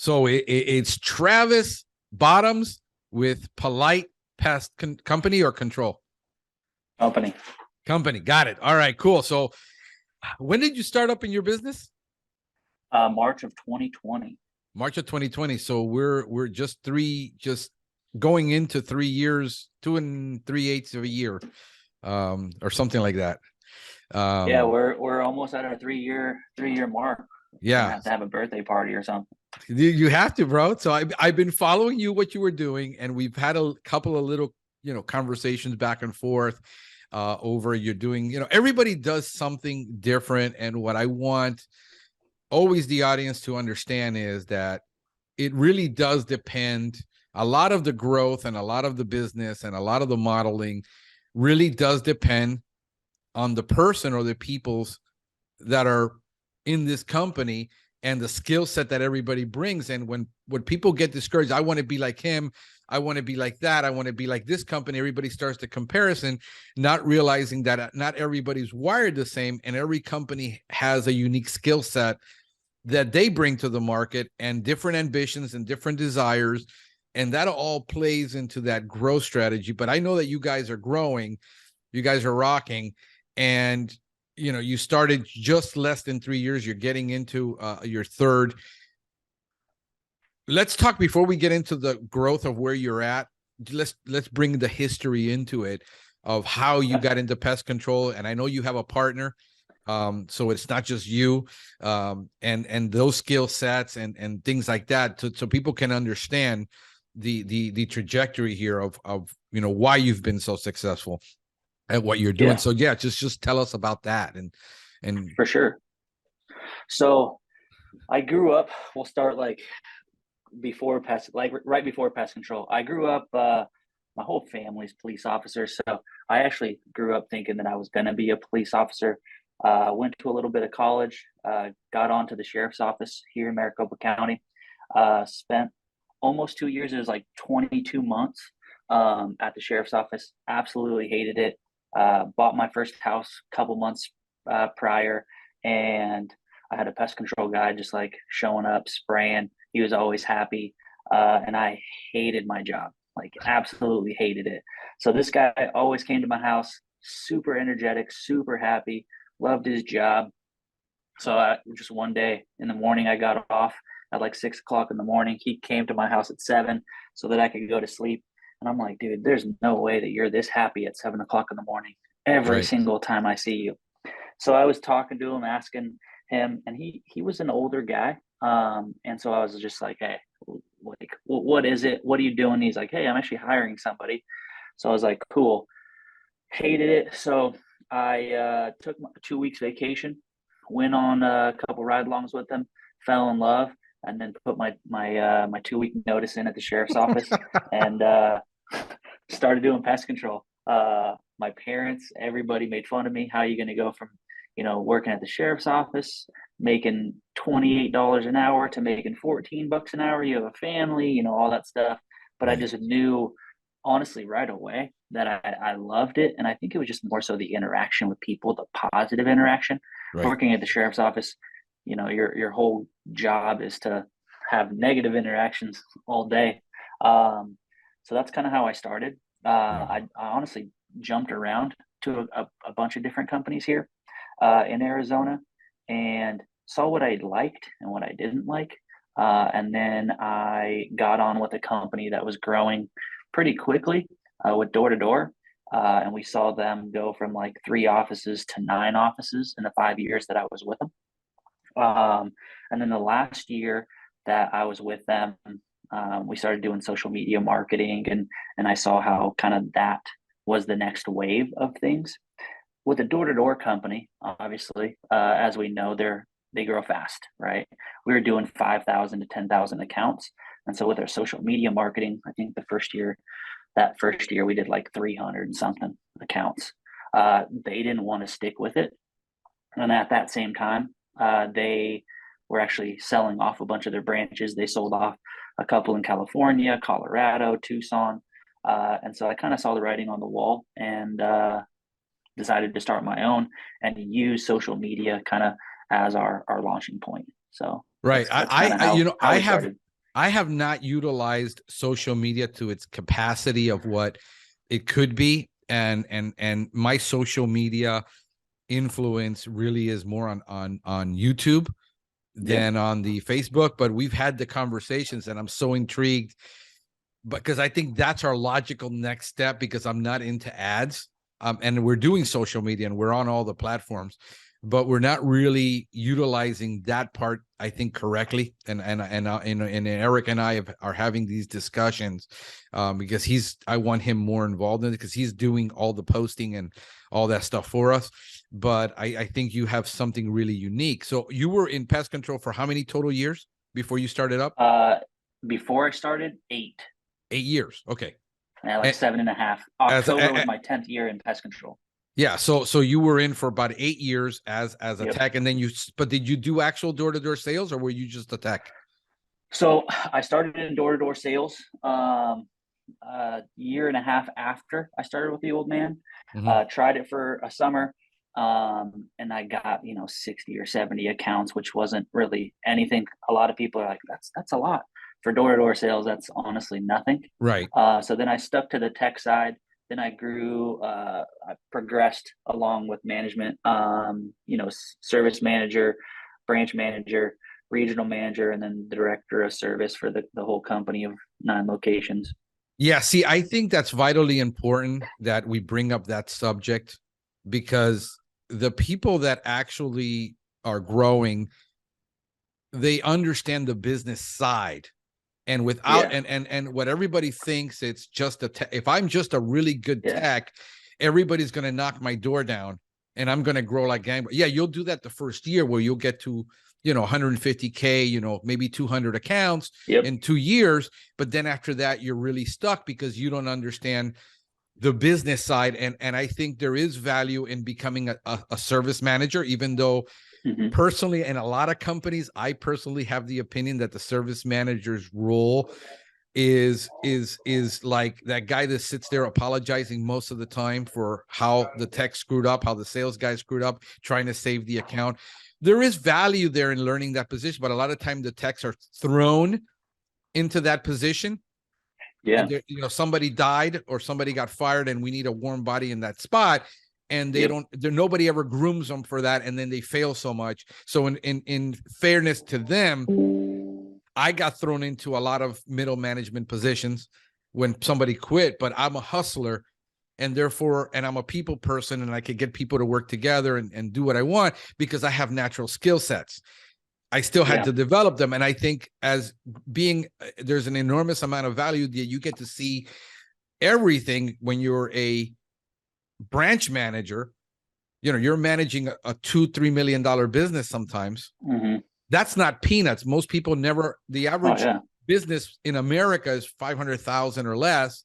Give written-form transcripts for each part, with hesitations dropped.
So it's Travis Bottoms with Polite Pest Company or Control? Company. Company. Got it. All right, cool. So when did you start up in your business? March of 2020. March of 2020. So we're just going into 3 years, 2 3/8 of a year, or something like that. Yeah, we're almost at our three year mark. We're gonna Yeah, have a birthday party or something. you have to, bro. So I've been following you, what you were doing, and we've had a couple of little, conversations back and forth over you're doing, everybody does something different. And what I want always the audience to understand is that it really does depend. A lot of the growth and a lot of the business and a lot of the modeling really does depend on the person or the peoples that are in this company and the skill set that everybody brings. And when people get discouraged, I want to be like him, I want to be like that, I want to be like this company, everybody starts the comparison, not realizing that not everybody's wired the same, and every company has a unique skill set that they bring to the market and different ambitions and different desires. And that all plays into that growth strategy. But I know that you guys are growing, you guys are rocking, and you started just less than 3 years. You're getting into your third. Let's talk before we get into the growth of where you're at. Let's bring the history into it of how you got into pest control. And I know you have a partner, so it's not just you, and those skill sets and things like that, so people can understand the trajectory here of why you've been so successful at what you're doing. Yeah, So yeah, just tell us about that. And for sure. So I grew up. We'll start like right before pest control. I grew up. My whole family's police officers, so I actually grew up thinking that I was going to be a police officer. Went to a little bit of college, got onto the sheriff's office here in Maricopa County. Spent almost 2 years. It was like 22 months at the sheriff's office. Absolutely hated it. Bought my first house a couple months prior, and I had a pest control guy just like showing up, spraying. He was always happy, and I hated my job, like absolutely hated it. So this guy always came to my house, super energetic, super happy, loved his job. So just one day in the morning, I got off at like 6 o'clock in the morning. He came to my house at 7 so that I could go to sleep. And I'm like, dude, there's no way that you're this happy at 7 o'clock in the morning every right. single time I see you. So I was talking to him, asking him, and he was an older guy. And so I was just like, hey, like, what is it? What are you doing? He's like, hey, I'm actually hiring somebody. So I was like, cool. Hated it. So I took 2 weeks vacation, went on a couple ride-alongs with him, fell in love, and then put my 2 week notice in at the sheriff's office, and started doing pest control. My parents, everybody made fun of me. How are you going to go from working at the sheriff's office, making $28 an hour to making $14 an hour? You have a family, all that stuff. But I Right. just knew, honestly, right away that I loved it. And I think it was just more so the interaction with people, the positive interaction. Right. Working at the sheriff's office, your whole job is to have negative interactions all day. So that's kind of how I started. I honestly jumped around to a bunch of different companies here in Arizona, and saw what I liked and what I didn't like. And then I got on with a company that was growing pretty quickly with door to door. And we saw them go from like 3 offices to 9 offices in the 5 years that I was with them. And then the last year that I was with them, we started doing social media marketing, and I saw how kind of that was the next wave of things. With a door-to-door company, obviously, as we know, they grow fast, right? We were doing 5,000 to 10,000 accounts, and so with our social media marketing, I think that first year we did like 300 and something accounts. They didn't want to stick with it, and at that same time, they were actually selling off a bunch of their branches. They sold off a couple in California, Colorado, Tucson, and so I kind of saw the writing on the wall, and decided to start my own and use social media kind of as our launching point. So Right. that's kind of how I we have started. I have not utilized social media to its capacity of what it could be. And my social media influence really is more on YouTube Yeah. than on the Facebook. But we've had the conversations, and I'm so intrigued because I think that's our logical next step, because I'm not into ads. And we're doing social media and we're on all the platforms, but we're not really utilizing that part, I think, correctly. And Eric and I are having these discussions, because I want him more involved in it, because he's doing all the posting and all that stuff for us. But I think you have something really unique. So you were in pest control for how many total years before you started up? Uh, Before I started, 8. 8 years. Okay. Yeah, like And 7.5. as October was my 10th year in pest control. yeah, so you were in for about 8 years as a Yep. tech, and then but did you do actual door-to-door sales, or were you just a tech? So I started in door-to-door sales a year and a half after I started with the old man. Mhm. Tried it for a summer, and I got 60 or 70 accounts, which wasn't really anything. A lot of people are like, that's a lot for door-to-door sales. That's honestly nothing. Right. So then I stuck to the tech side. Then I grew. I progressed along with management. Service manager, branch manager, regional manager, and then the director of service for the whole company of 9 locations. Yeah, see, I think that's vitally important that we bring up that subject, because the people that actually are growing, they understand the business side. And without Yeah, and what everybody thinks, it's just if I'm just a really good yeah, tech, everybody's going to knock my door down and I'm going to grow like gangbusters. Yeah, you'll do that the first year where you'll get to 150K, maybe 200 accounts yep, in 2 years, but then after that you're really stuck because you don't understand the business side. And I think there is value in becoming a service manager, even though hmm, personally, in a lot of companies, I personally have the opinion that the service manager's role is like that guy that sits there apologizing most of the time for how the tech screwed up, how the sales guy screwed up, trying to save the account. There is value there in learning that position, but a lot of time the techs are thrown into that position. yeah, Somebody died or somebody got fired, and we need a warm body in that spot. And yep, nobody ever grooms them for that, and then they fail so much. So in fairness to them, I got thrown into a lot of middle management positions when somebody quit, but I'm a hustler, and therefore, and I'm a people person, and I could get people to work together and do what I want because I have natural skill sets. I still had yeah, to develop them. And I think as being, there's an enormous amount of value that you get to see everything when you're a branch manager. You're managing a $2-3 million business sometimes. hmm, That's not peanuts. Most people never, the oh average yeah, business in America is 500,000 or less.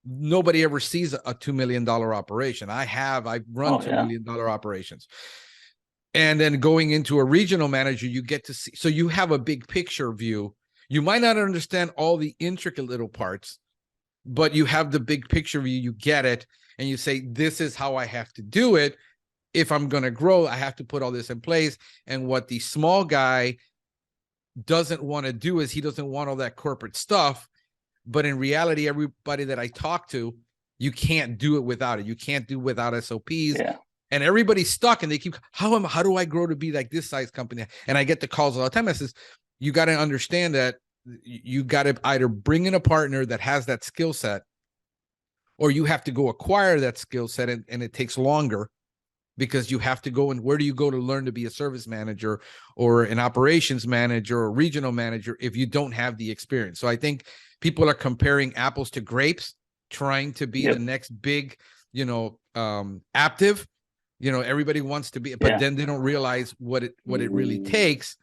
Nobody ever sees a $2 million operation. I've run oh $2 yeah, million operations. And then going into a regional manager, you get to see, so you have a big picture view. You might not understand all the intricate little parts, but you have the big picture view. You get it. And you say, this is how I have to do it. If I'm going to grow, I have to put all this in place. And what the small guy doesn't want to do is he doesn't want all that corporate stuff. But in reality, everybody that I talk to, you can't do it without it. You can't do without SOPs. yeah, And everybody's stuck and they keep, how do I grow to be like this size company? And I get the calls all the time. I says, you got to understand that you got to either bring in a partner that has that skill set, or you have to go acquire that skill set, and it takes longer because you have to go, and where do you go to learn to be a service manager or an operations manager or regional manager if you don't have the experience? So I think people are comparing apples to grapes, trying to be the yep, next big, active. Everybody wants to be, but yeah, then they don't realize what it really takes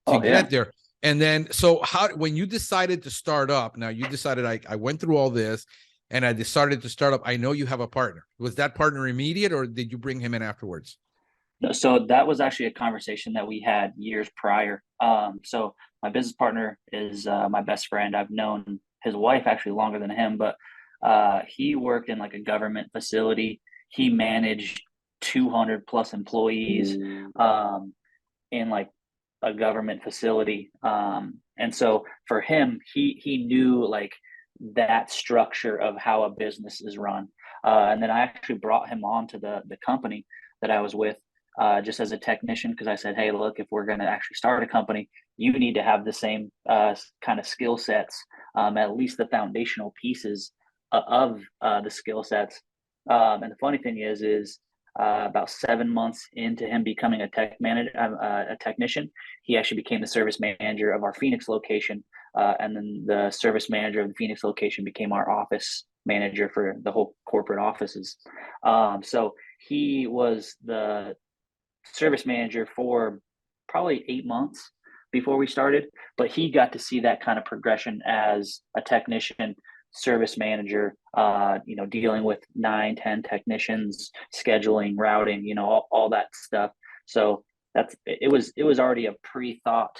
to oh yeah. get there. And then, so when you decided to start up, now you decided I went through all this and I decided to start up. I know you have a partner. Was that partner immediate, or did you bring him in afterwards? No, so that was actually a conversation that we had years prior. So my business partner is my best friend. I've known his wife actually longer than him, but he worked in like a government facility. He managed 200 plus employees in like a government facility. And so for him, he knew like that structure of how a business is run. And then I actually brought him on to the company that I was with, just as a technician, because I said, hey, look, if we're going to actually start a company, you need to have the same kind of skill sets, at least the foundational pieces of the skill sets. And the funny thing is about 7 months into him becoming a technician, he actually became the service manager of our Phoenix location. And then the service manager of the Phoenix location became our office manager for the whole corporate offices. So he was the service manager for probably 8 months before we started, but he got to see that kind of progression as a technician, service manager, dealing with 9, 10 technicians, scheduling, routing, all that stuff. So it was already a pre-thought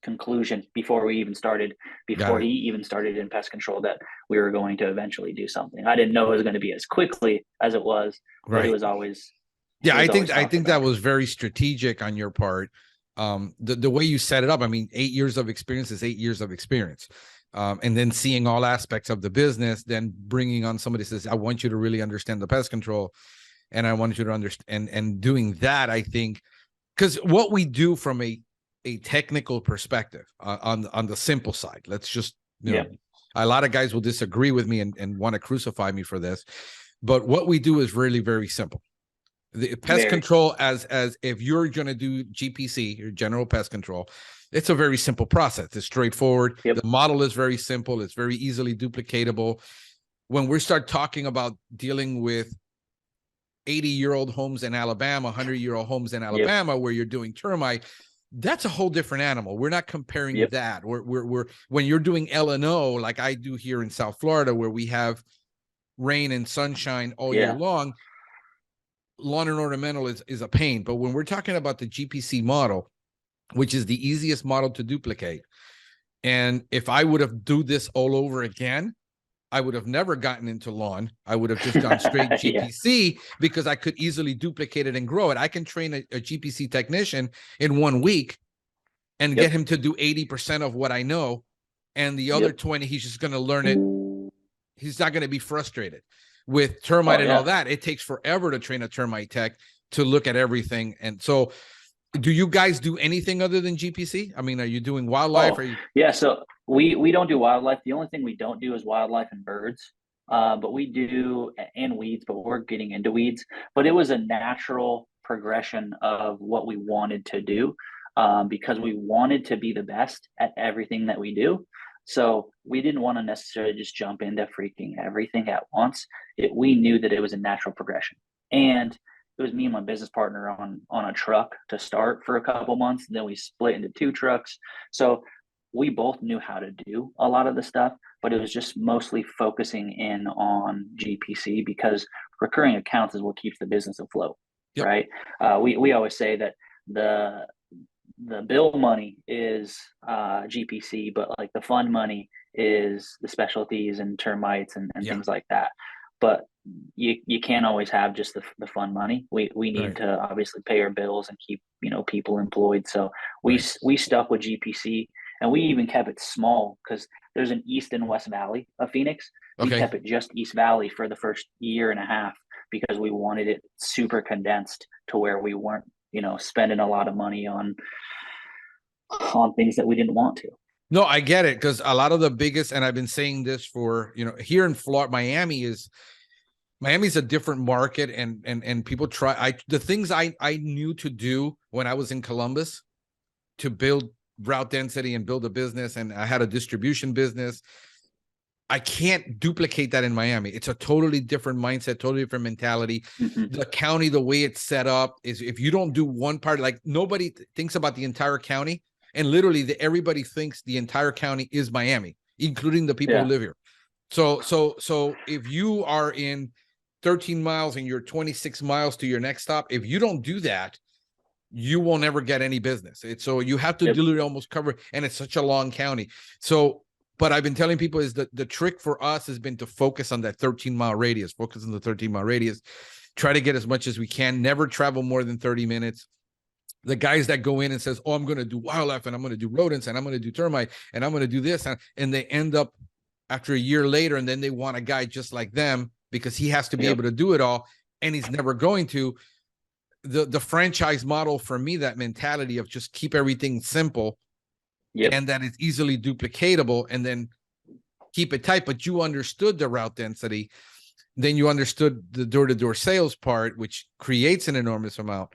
conclusion before he even started in pest control, that we were going to eventually do something. I didn't know it was going to be as quickly as it was, but it was always. Yeah, I think that was very strategic on your part. The way you set it up, I mean, 8 years of experience is 8 years of experience. And then seeing all aspects of the business, then bringing on somebody who says, I want you to really understand the pest control, and I want you to understand, and doing that, I think, because what we do from a technical perspective, on the simple side, let's just, a lot of guys will disagree with me and want to crucify me for this, but what we do is really very simple. The pest control, as if you're going to do GPC, your general pest control, it's a very simple process. It's straightforward. The model is very simple. It's very easily duplicatable. When we start talking about dealing with 80-year-old homes in Alabama, 100-year-old homes in Alabama, where you're doing termite, that's a whole different animal. We're not comparing that. We're when you're doing L&O, like I do here in South Florida, where we have rain and sunshine all year long, lawn and ornamental is a pain. But when we're talking about the GPC model, which is the easiest model to duplicate, and if I would have do this all over again, I would have never gotten into lawn. I would have just gone straight GPC because I could easily duplicate it and grow it. I can train a GPC technician in 1 week and get him to do 80% of what I know. And the other 20, he's just going to learn it. He's not going to be frustrated. With termite and all that, it takes forever to train a termite tech to look at everything. And so do you guys do anything other than GPC? I mean, are you doing wildlife? So we don't do wildlife. The only thing we don't do is wildlife and birds. But we do, and weeds, but we're getting into weeds. But it was a natural progression of what we wanted to do, because we wanted to be the best at everything that we do. So we didn't want to necessarily just jump into freaking everything at once. We knew that it was a natural progression. And it was me and my business partner on a truck to start for a couple months. And then we split into 2 trucks. So we both knew how to do a lot of the stuff, but it was just mostly focusing in on GPC, because recurring accounts is what keeps the business afloat, right? We always say that the bill money is GPC, but like the fund money is the specialties and termites and things like that. But you can't always have just the fund money. We need to obviously pay our bills and keep people employed. So we stuck with GPC, and we even kept it small, because there's an East and West Valley of Phoenix. We kept it just East Valley for the first year and a half, because we wanted it super condensed to where we weren't spending a lot of money on things that we didn't want to. No, I get it, because a lot of the biggest, and I've been saying this for, here in Florida, Miami's a different market, and people try. The things I knew to do when I was in Columbus to build route density and build a business, and I had a distribution business, I can't duplicate that in Miami. It's a totally different mindset, totally different mentality. The county, the way it's set up is, if you don't do one part, like nobody thinks about the entire county, and literally everybody thinks the entire county is Miami, including the people who live here. So if you are in 13 miles and you're 26 miles to your next stop, if you don't do that, you will never get any business. So you have to literally almost cover, and it's such a long county. So, but I've been telling people is that the trick for us has been to focus on that 13-mile radius, try to get as much as we can, never travel more than 30 minutes. The guys that go in and says, oh, I'm going to do wildlife and I'm going to do rodents and I'm going to do termite and I'm going to do this. And they end up after a year later, and then they want a guy just like them because he has to be able to do it all. And he's never going to. The franchise model for me, that mentality of just keep everything simple and that it's easily duplicatable and then keep it tight. But you understood the route density. Then you understood the door-to-door sales part, which creates an enormous amount,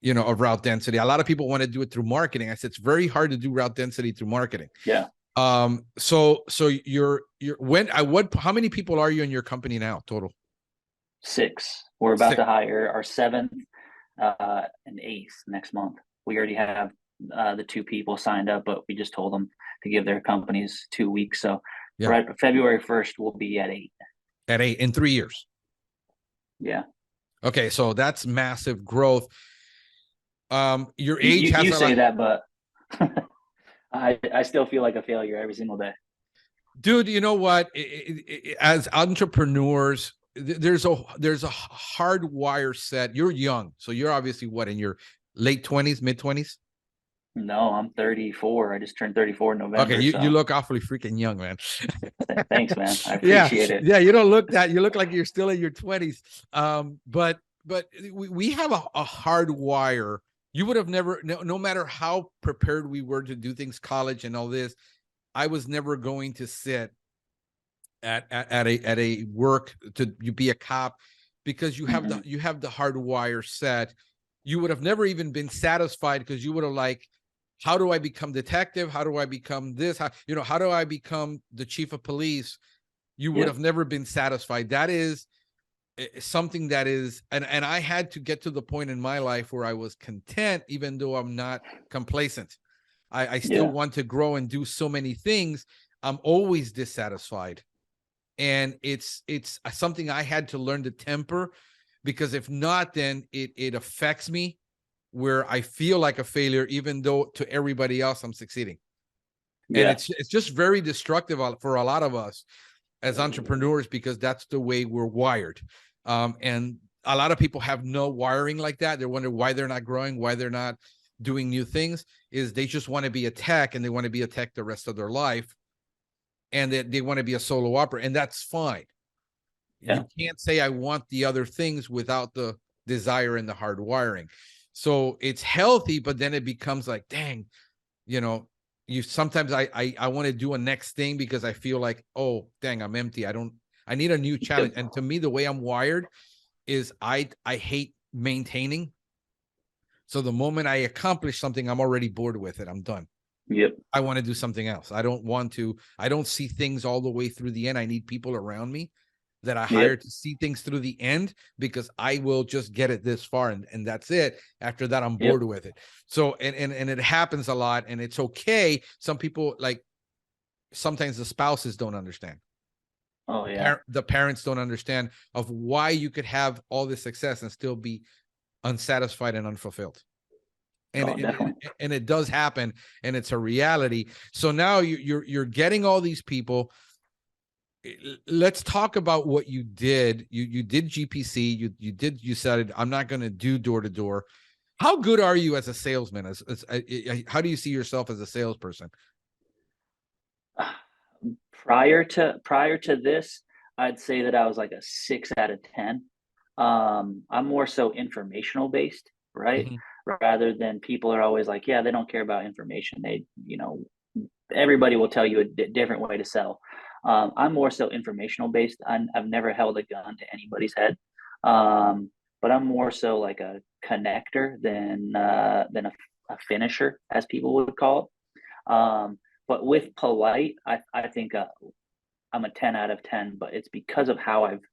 you know, of route density. A lot of people want to do it through marketing. I said, it's very hard to do route density through marketing. Yeah. So you're how many people are you in your company now total? 6. We're about to hire our 7th and 8th next month. We already have the 2 people signed up, but we just told them to give their companies 2 weeks. So right, February 1st, we'll be at 8. At 8 in 3 years. Yeah. Okay, so that's massive growth. Your age you say that, but I still feel like a failure every single day. Dude, you know what? As entrepreneurs, there's a hardwire set. You're young, so you're obviously what, in your late 20s, mid 20s? No, I'm 34. I just turned 34 in November. Okay, you look awfully freaking young, man. Thanks, man. I appreciate it. Yeah, you don't look that. You look like you're still in your 20s. But we have a hardwire. You would have never, no matter how prepared we were to do things, college and all this, I was never going to sit at a work to be a cop because you have the hardwire set. You would have never even been satisfied because you would have like, how do I become detective? How do I become this? How do I become the chief of police? You would have never been satisfied. That is something that is, and I had to get to the point in my life where I was content, even though I'm not complacent. I still want to grow and do so many things. I'm always dissatisfied. And it's something I had to learn to temper, because if not, then it affects me where I feel like a failure, even though to everybody else I'm succeeding. And it's just very destructive for a lot of us as entrepreneurs, because that's the way we're wired. And a lot of people have no wiring like that. They're wondering why they're not growing, why they're not doing new things. Is they just want to be a tech, and they want to be a tech the rest of their life. And they want to be a solo operator, and that's fine. You can't say I want the other things without the desire and the hard wiring. So it's healthy, but then it becomes like, dang, you sometimes I want to do a next thing because I feel like, oh, dang, I'm empty. I need a new challenge. And to me, the way I'm wired is I hate maintaining. So the moment I accomplish something, I'm already bored with it. I'm done. I want to do something else. I don't see things all the way through the end. I need people around me that I hire to see things through the end, because I will just get it this far and that's it. After that, I'm bored with it. So, and it happens a lot, and it's okay. Some people, like, sometimes the spouses don't understand. Oh yeah. The parents don't understand of why you could have all this success and still be unsatisfied and unfulfilled. And it does happen, and it's a reality. So now you're getting all these people. Let's talk about what you did. You did GPC. You said, I'm not going to do door to door. How good are you as a salesman? How do you see yourself as a salesperson? Prior to this, I'd say that I was like a 6 out of 10. I'm more so informational based, right? Rather than people are always like, yeah, they don't care about information. They, everybody will tell you a different way to sell. I'm more so informational based. I've never held a gun to anybody's head, but I'm more so like a connector than a finisher, as people would call it. But with polite, I think I'm a 10 out of 10, but it's because of how I've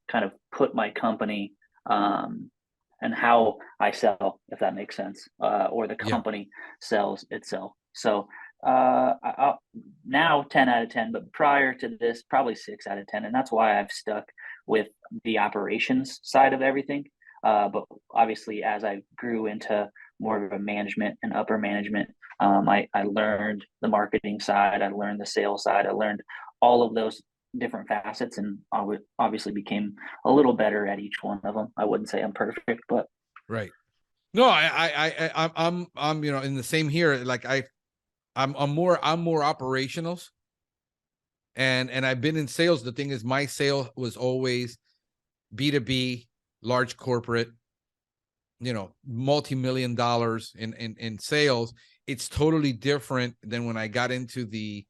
kind of put my company and how I sell, if that makes sense, or the company sells itself. So now 10 out of 10, but prior to this, probably 6 out of 10. And that's why I've stuck with the operations side of everything. But obviously, as I grew into more of a management and upper management, I learned the marketing side, I learned the sales side, I learned all of those different facets, and I obviously became a little better at each one of them. I wouldn't say I'm perfect, but right. No, I'm you know, in the same here. Like I'm more operationals, and I've been in sales. The thing is, my sale was always B2B, large corporate, you know, multi-million dollars in sales. It's totally different than when I got into the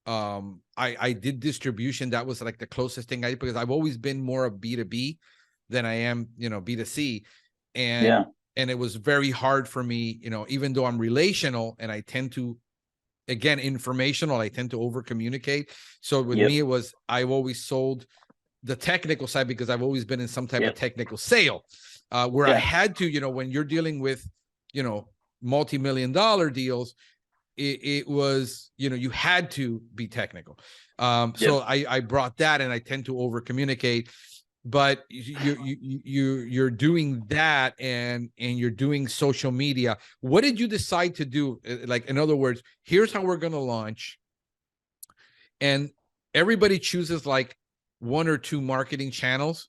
I did distribution. That was like the closest thing I did, because I've always been more of B2B than I am, you know, B2C. And Yeah. and it was very hard for me, you know, even though I'm relational and I tend to, again, informational, I tend to over communicate. So with Yep. me, it was, I've always sold the technical side because I've always been in some type of Yep. technical sale, where I Yeah. had to, you know, when you're dealing with, you know, multi-million-dollar deals, it was, you know, you had to be technical. Yep. So I brought that, and I tend to over communicate. But you're doing that, and you're doing social media. What did you decide to do? Like, in other words, here's how we're going to launch, and everybody chooses like one or two marketing channels,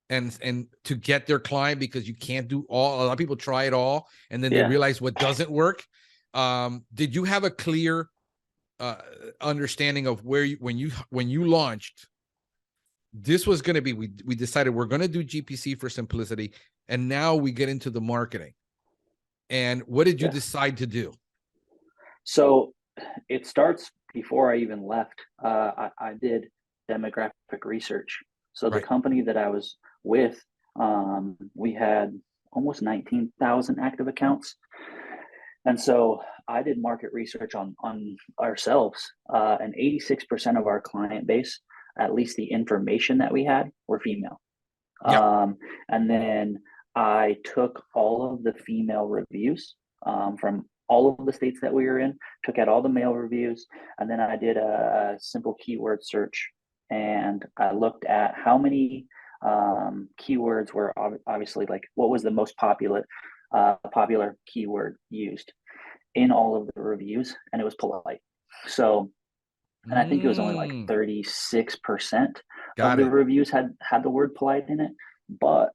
and to get their client, because you can't do all. A lot of people try it all, and then they Yeah. realize what doesn't work. Did you have a clear uh, understanding of where you, when you launched, this was going to be, we decided we're going to do GPC for simplicity, and now we get into the marketing? And what did you Yeah. decide to do? So it starts before I even left. I did demographic research. So the Right. company that I was with, we had almost 19,000 active accounts. And so I did market research on ourselves, and 86% of our client base, at least the information that we had, were female. Yep. And then I took all of the female reviews from all of the states that we were in, took out all the male reviews, and then I did a simple keyword search. And I looked at how many keywords were obviously, like, what was the most popular keyword used in all of the reviews, and it was polite. So, and I think it was only like Mm, 36% of got the it. reviews had the word polite in it. But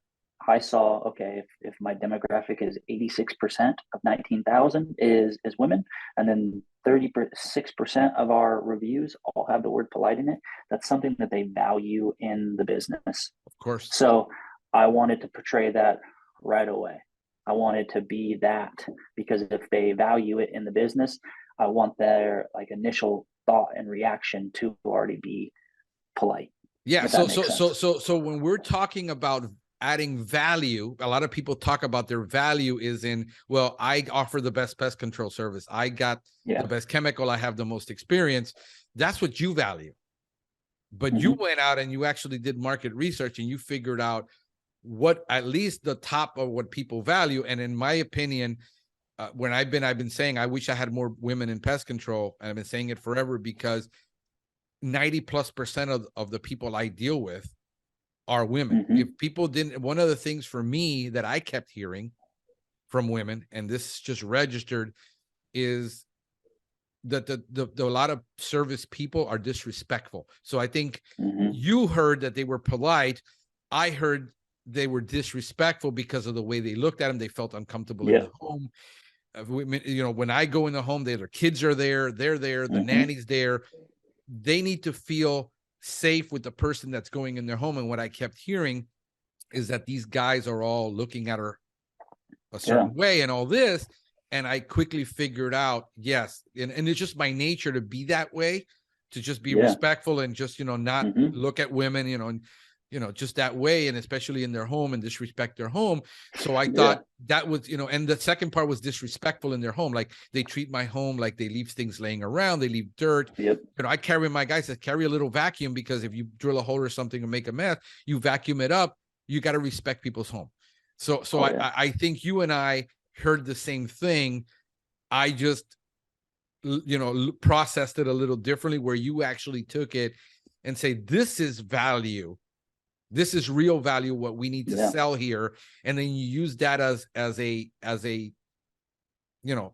I saw, okay, if my demographic is 86% of 19,000 is women, and then 36% of our reviews all have the word polite in it, that's something that they value in the business. Of course. So I wanted to portray that right away. I wanted to be that, because if they value it in the business, I want their like initial thought and reaction to already be polite, Yeah. if that So makes so so sense. so so when we're talking about adding value, a lot of people talk about their value is in, well, I offer the best pest control service. I got the Yeah. best chemical. I have the most experience. That's what you value. But you Mm-hmm. went out and you actually did market research, and you figured out what at least the top of what people value. And in my opinion, when I've been saying I wish I had more women in pest control, and I've been saying it forever, because 90+% of the people I deal with are women. If Mm-hmm. people didn't, one of the things for me that I kept hearing from women, and this just registered, is that a lot of service people are disrespectful. So I think Mm-hmm. you heard that they were polite. I heard they were disrespectful because of the way they looked at them. They felt uncomfortable in the Yep. home. You know, when I go in the home, their kids are there, they're there, the Mm-hmm. nanny's there. They need to feel safe with the person that's going in their home. And what I kept hearing is that these guys are all looking at her a Yeah. certain way and all this. And I quickly figured out, yes, and it's just my nature to be that way, to just be Yeah. respectful and just, you know, not Mm-hmm. look at women, you know, and just that way, and especially in their home, and disrespect their home. So I Yeah. thought that was, and the second part was disrespectful in their home. Like, they treat my home like they leave things laying around, they leave dirt. Yep. I carry, my guy says, carry a little vacuum, because if you drill a hole or something and make a mess, you vacuum it up. You got to respect people's home. So Oh I, yeah. I think you and I heard the same thing. I just, processed it a little differently, where you actually took it and say, this is value. This is real value, what we need to Yeah. sell here. And then you use that as a,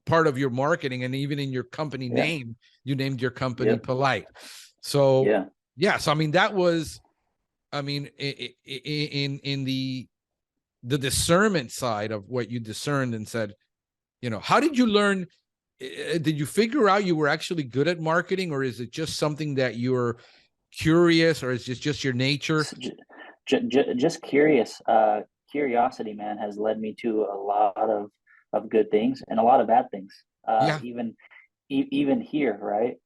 part of your marketing. And even in your company Yeah. name, you named your company Yep. Polite. So, Yeah. yeah. So, I mean, that was, I mean, in the the discernment side of what you discerned and said, how did you learn? Did you figure out you were actually good at marketing, or is it just something that you're curious, or is it just your nature? Just curious. Curiosity, man, has led me to a lot of good things and a lot of bad things. Yeah. Even here, right?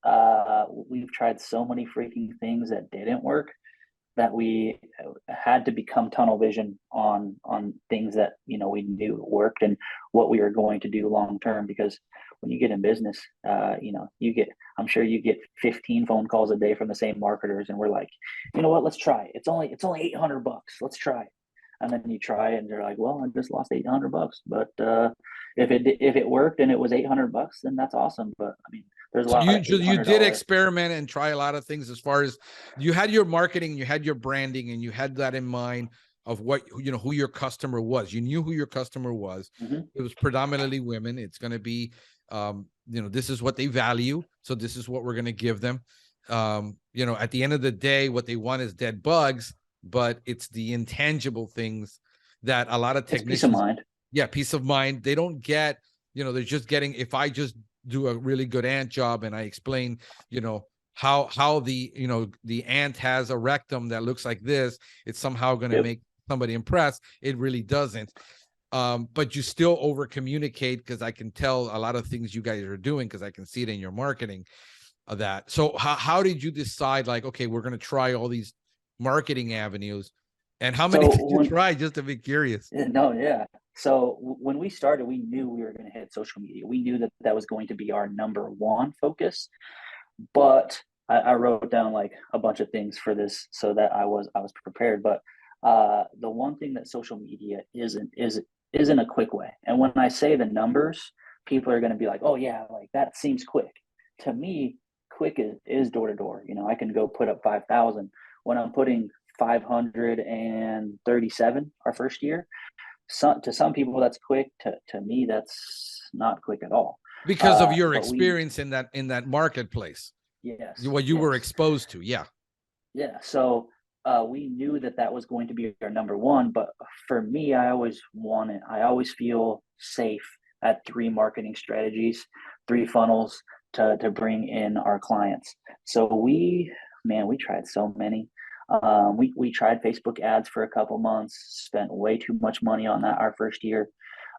We've tried so many freaking things that didn't work, that we had to become tunnel vision on things that we knew worked and what we were going to do long term. Because when you get in business, I'm sure you get 15 phone calls a day from the same marketers, and we're like, you know what, let's try it. It's only $800. Let's try it. And then you try it and they're like, well, I just lost $800. But if it worked and it was $800, then that's awesome. But I mean, there's a So lot of you did $800. experiment and try a lot of things, as far as you had your marketing, you had your branding, and you had that in mind of what, who your customer was. You knew who your customer was. Mm-hmm. It was predominantly women. It's going to be, this is what they value. So this is what we're going to give them. At the end of the day, what they want is dead bugs, but it's the intangible things that a lot of technicians, peace of mind. Yeah, peace of mind. They don't get, they're just getting, if I just do a really good ant job and I explain, how the ant has a rectum that looks like this, it's somehow going to make somebody impressed. It really doesn't. But you still over communicate, because I can tell a lot of things you guys are doing, because I can see it in your marketing of that. So how did you decide, like, okay, we're going to try all these marketing avenues, and how many did you try, just to be curious? No, yeah. So when we started, we knew we were going to hit social media. We knew that was going to be our number one focus. But I wrote down like a bunch of things for this so that I was prepared. But the one thing that social media isn't a quick way. And when I say the numbers, people are going to be like, oh yeah, like that seems quick. To me, quick is door to door. I can go put up 5,000 when I'm putting 537 our first year. To some people that's quick. To me, that's not quick at all. Because of your experience in that marketplace. Yes. What you were exposed to. Yeah. Yeah. So we knew that was going to be our number one. But for me, I always feel safe at 3 marketing strategies, 3 funnels to bring in our clients. So we tried so many. We tried Facebook ads for a couple months, spent way too much money on that our first year.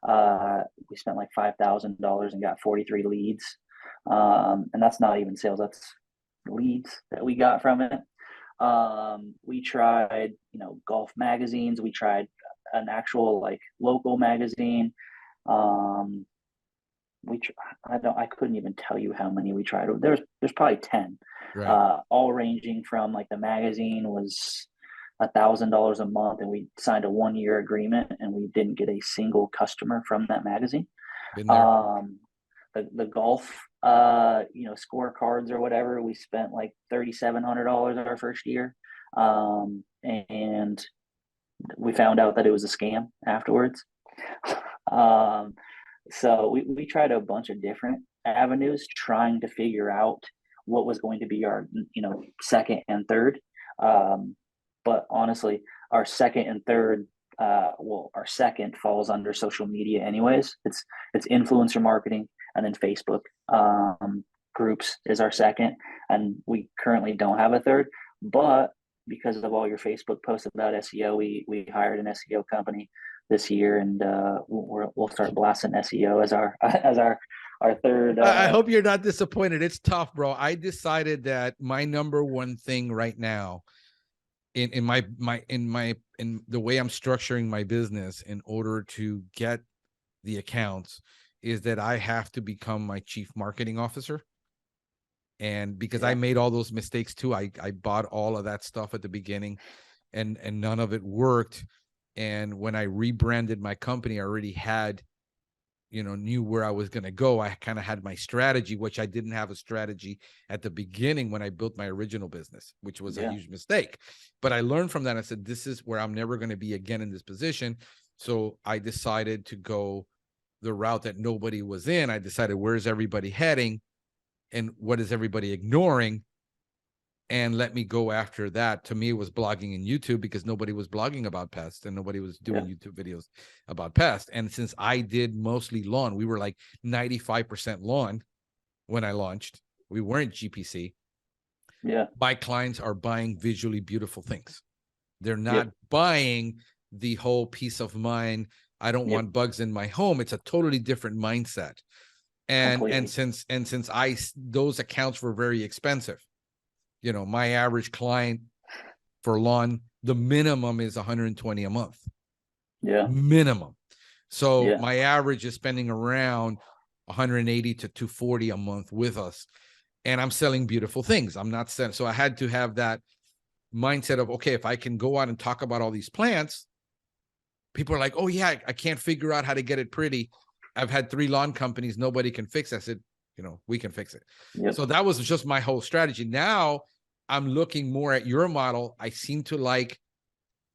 We spent like $5,000 and got 43 leads. And that's not even sales, that's leads that we got from it. We tried, golf magazines. We tried an actual like local magazine. I couldn't even tell you how many we tried. There's probably 10. Right. All ranging from like the magazine was $1,000 a month, and we signed a 1-year agreement, and we didn't get a single customer from that magazine. Been there. The golf, scorecards or whatever, we spent like $3,700 our first year, and we found out that it was a scam afterwards. So we tried a bunch of different avenues, trying to figure out what was going to be our, second and third. But honestly, our second and third, our second falls under social media anyways. It's influencer marketing, and then Facebook groups is our second. And we currently don't have a third, but because of all your Facebook posts about SEO, we hired an SEO company this year, and we'll start blasting SEO as our third. I hope you're not disappointed. It's tough, bro. I decided that my number one thing right now in the way I'm structuring my business in order to get the accounts is that I have to become my chief marketing officer. And because I made all those mistakes too, I bought all of that stuff at the beginning, and none of it worked. And when I rebranded my company, I already had, knew where I was going to go. I kind of had my strategy, which I didn't have a strategy at the beginning when I built my original business, which was a huge mistake. But I learned from that. I said, this is where I'm never going to be again in this position. So I decided to go the route that nobody was in. I decided, where's everybody heading and what is everybody ignoring? and let me go after that. To me, it was blogging in YouTube, because nobody was blogging about Pest and nobody was doing YouTube videos about Pest. And since I did mostly lawn, we were like 95% lawn when I launched. We weren't GPC. My clients are buying visually beautiful things. They're not buying the whole peace of mind. I don't want bugs in my home. It's a totally different mindset. And since those accounts were very expensive, you know, my average client for lawn, the minimum is 120 a month. Minimum. So my average is spending around 180 to 240 a month with us. And I'm selling beautiful things. I'm not selling. So I had to have that mindset of, okay, if I can go out and talk about all these plants, people are like, oh yeah, I can't figure out how to get it pretty. I've had 3 lawn companies. Nobody can fix it. I said, you know, we can fix it. So that was just my whole strategy. Now I'm looking more at your model. I seem to like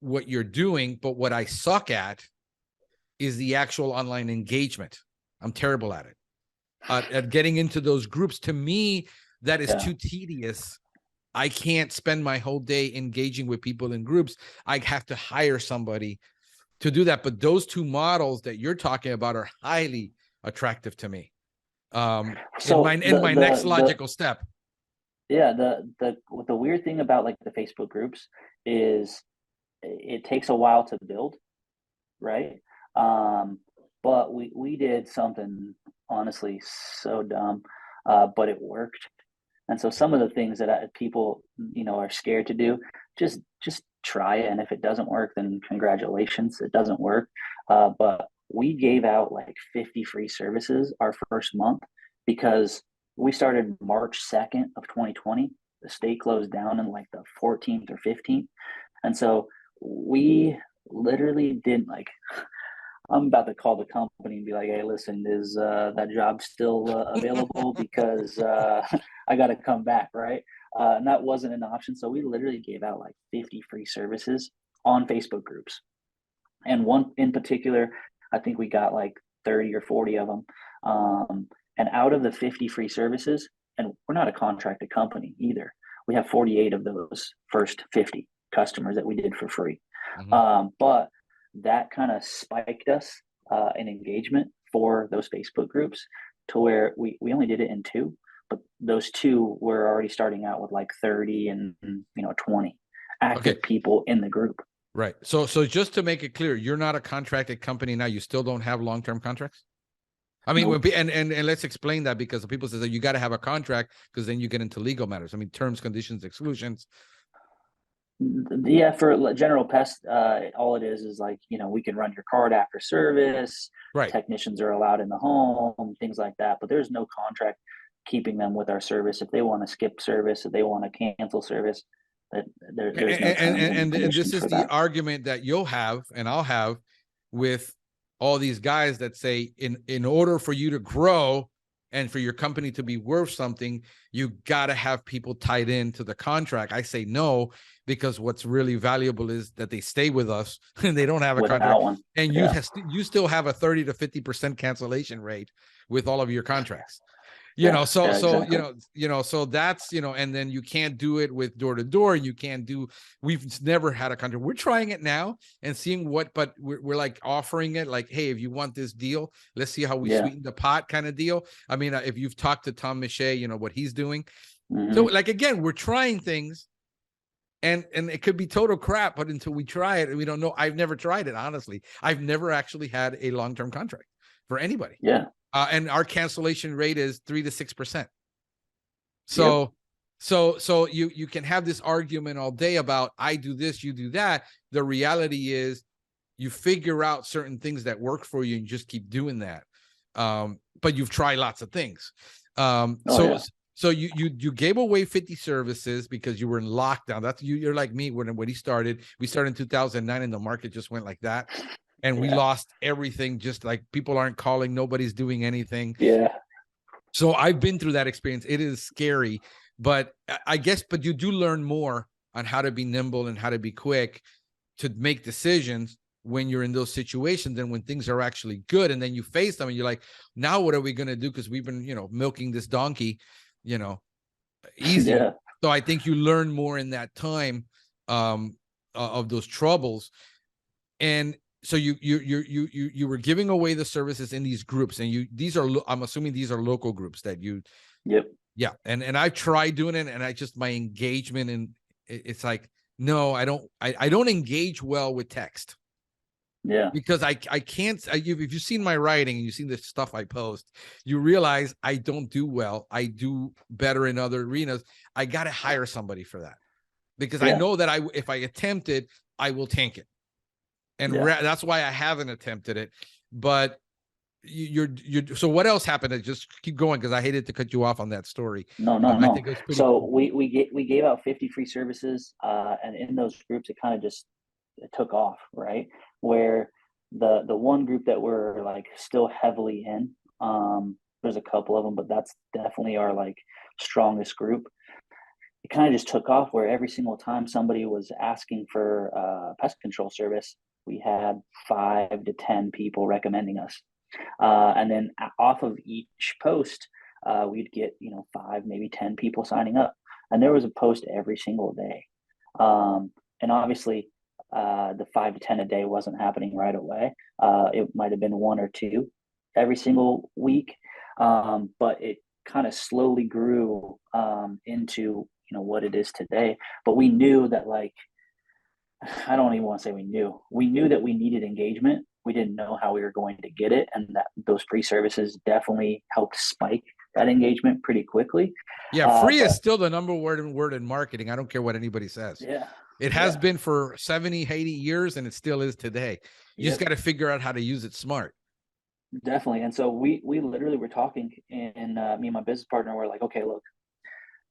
what you're doing, but what I suck at is the actual online engagement. I'm terrible at it. At getting into those groups. To me, that is too tedious. I can't spend my whole day engaging with people in groups. I have to hire somebody to do that. But those 2 models that you're talking about are highly attractive to me. So in my next logical step. Yeah, the weird thing about like the Facebook groups is it takes a while to build, right? But we did something honestly so dumb, but it worked. And so some of the things that people, you know, are scared to do, just try it. And if it doesn't work, then congratulations, it doesn't work. But we gave out like 50 free services our first month because we started March 2nd of 2020. The state closed down in like the 14th or 15th. And so we literally didn't like, I'm about to call the company and be like, hey, listen, is that job still available? Because I got to come back, right? And that wasn't an option. So we literally gave out like 50 free services on Facebook groups. And one in particular, I think we got like 30 or 40 of them. And out of the 50 free services, and we're not a contracted company either, we have 48 of those first 50 customers that we did for free. But that kind of spiked us in engagement for those Facebook groups to where we only did it in 2, but those 2 were already starting out with like 30 and 20 active people in the group. Right. So just to make it clear, you're not a contracted company now. You still don't have long-term contracts? I mean, nope. and let's explain that, because people say that you got to have a contract because then you get into legal matters. I mean, terms, conditions, exclusions. Yeah, for General Pest, all it is like, you know, we can run your card after service. Right. Technicians are allowed in the home, things like that. But there's no contract keeping them with our service. If they want to skip service, if they want to cancel service, there's no and this is the argument that you'll have and I'll have with all these guys that say in order for you to grow and for your company to be worth something, you got to have people tied into the contract. I say no, because what's really valuable is that they stay with us and they don't have a contract. One. And you still have a 30 to 50% cancellation rate with all of your contracts. Exactly. So that's, and then you can't do it with door to door. We've never had a contract. We're trying it now and seeing but we're like offering it like, hey, if you want this deal, let's see how we sweeten the pot kind of deal. I mean, if you've talked to Tom Miche, what he's doing. So like, again, we're trying things and it could be total crap, but until we try it, we don't know. I've never tried it. Honestly, I've never actually had a long-term contract for anybody. Yeah. And our cancellation rate is 3 to 6%. So you can have this argument all day about I do this, you do that. The reality is you figure out certain things that work for you and just keep doing that. But you've tried lots of things. So you gave away 50 services because you were in lockdown. That's you're like me when he started. We started in 2009 and the market just went like that. And we lost everything, just like people aren't calling, nobody's doing anything. Yeah. So I've been through that experience. It is scary, but you do learn more on how to be nimble and how to be quick to make decisions when you're in those situations and when things are actually good. And then you face them and you're like, now what are we going to do? Because we've been, milking this donkey, easy. So I think you learn more in that time of those troubles. And so you were giving away the services in these groups, and I'm assuming these are local groups that you. Yep. Yeah. And I've tried doing it, and my engagement, and it's like, no, I don't engage well with text. Yeah. Because I can't, if you've seen my writing and you've seen the stuff I post, you realize I don't do well. I do better in other arenas. I got to hire somebody for that, because I know that if I attempt it, I will tank it. And that's why I haven't attempted it. But so what else happened? Just keep going, because I hated to cut you off on that story. No. I think it was pretty So cool. we gave out 50 free services, and in those groups, it kind of just took off, right? Where the one group that we're like still heavily in, there's a couple of them, but that's definitely our like strongest group. It kind of just took off, where every single time somebody was asking for pest control service, we had 5 to 10 people recommending us. And then off of each post, we'd get 5, maybe 10 people signing up, and there was a post every single day. And obviously, the 5 to 10 a day wasn't happening right away. It might have been 1 or 2 every single week, but it kind of slowly grew into what it is today. But we knew that, like, I don't even want to say we knew that we needed engagement. We didn't know how we were going to get it, and that those free services definitely helped spike that engagement pretty quickly. Yeah, free is still the number word in marketing. I don't care what anybody says. Yeah. It has been for 70, 80 years, and it still is today. You just got to figure out how to use it smart. Definitely. And so we literally were talking, and me and my business partner were like, okay, look,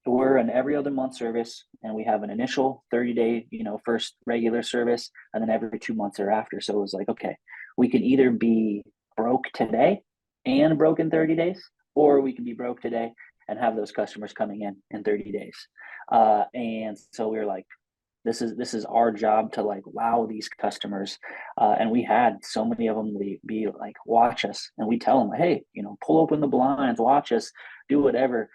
we're an every other month service, and we have an initial 30-day, first regular service, and then every 2 months thereafter. So it was like, okay, we can either be broke today and broke in 30 days, or we can be broke today and have those customers coming in 30 days. And so we were like, this is our job to like wow these customers. And we had so many of them be like, watch us, and we tell them, hey, pull open the blinds, watch us, do whatever,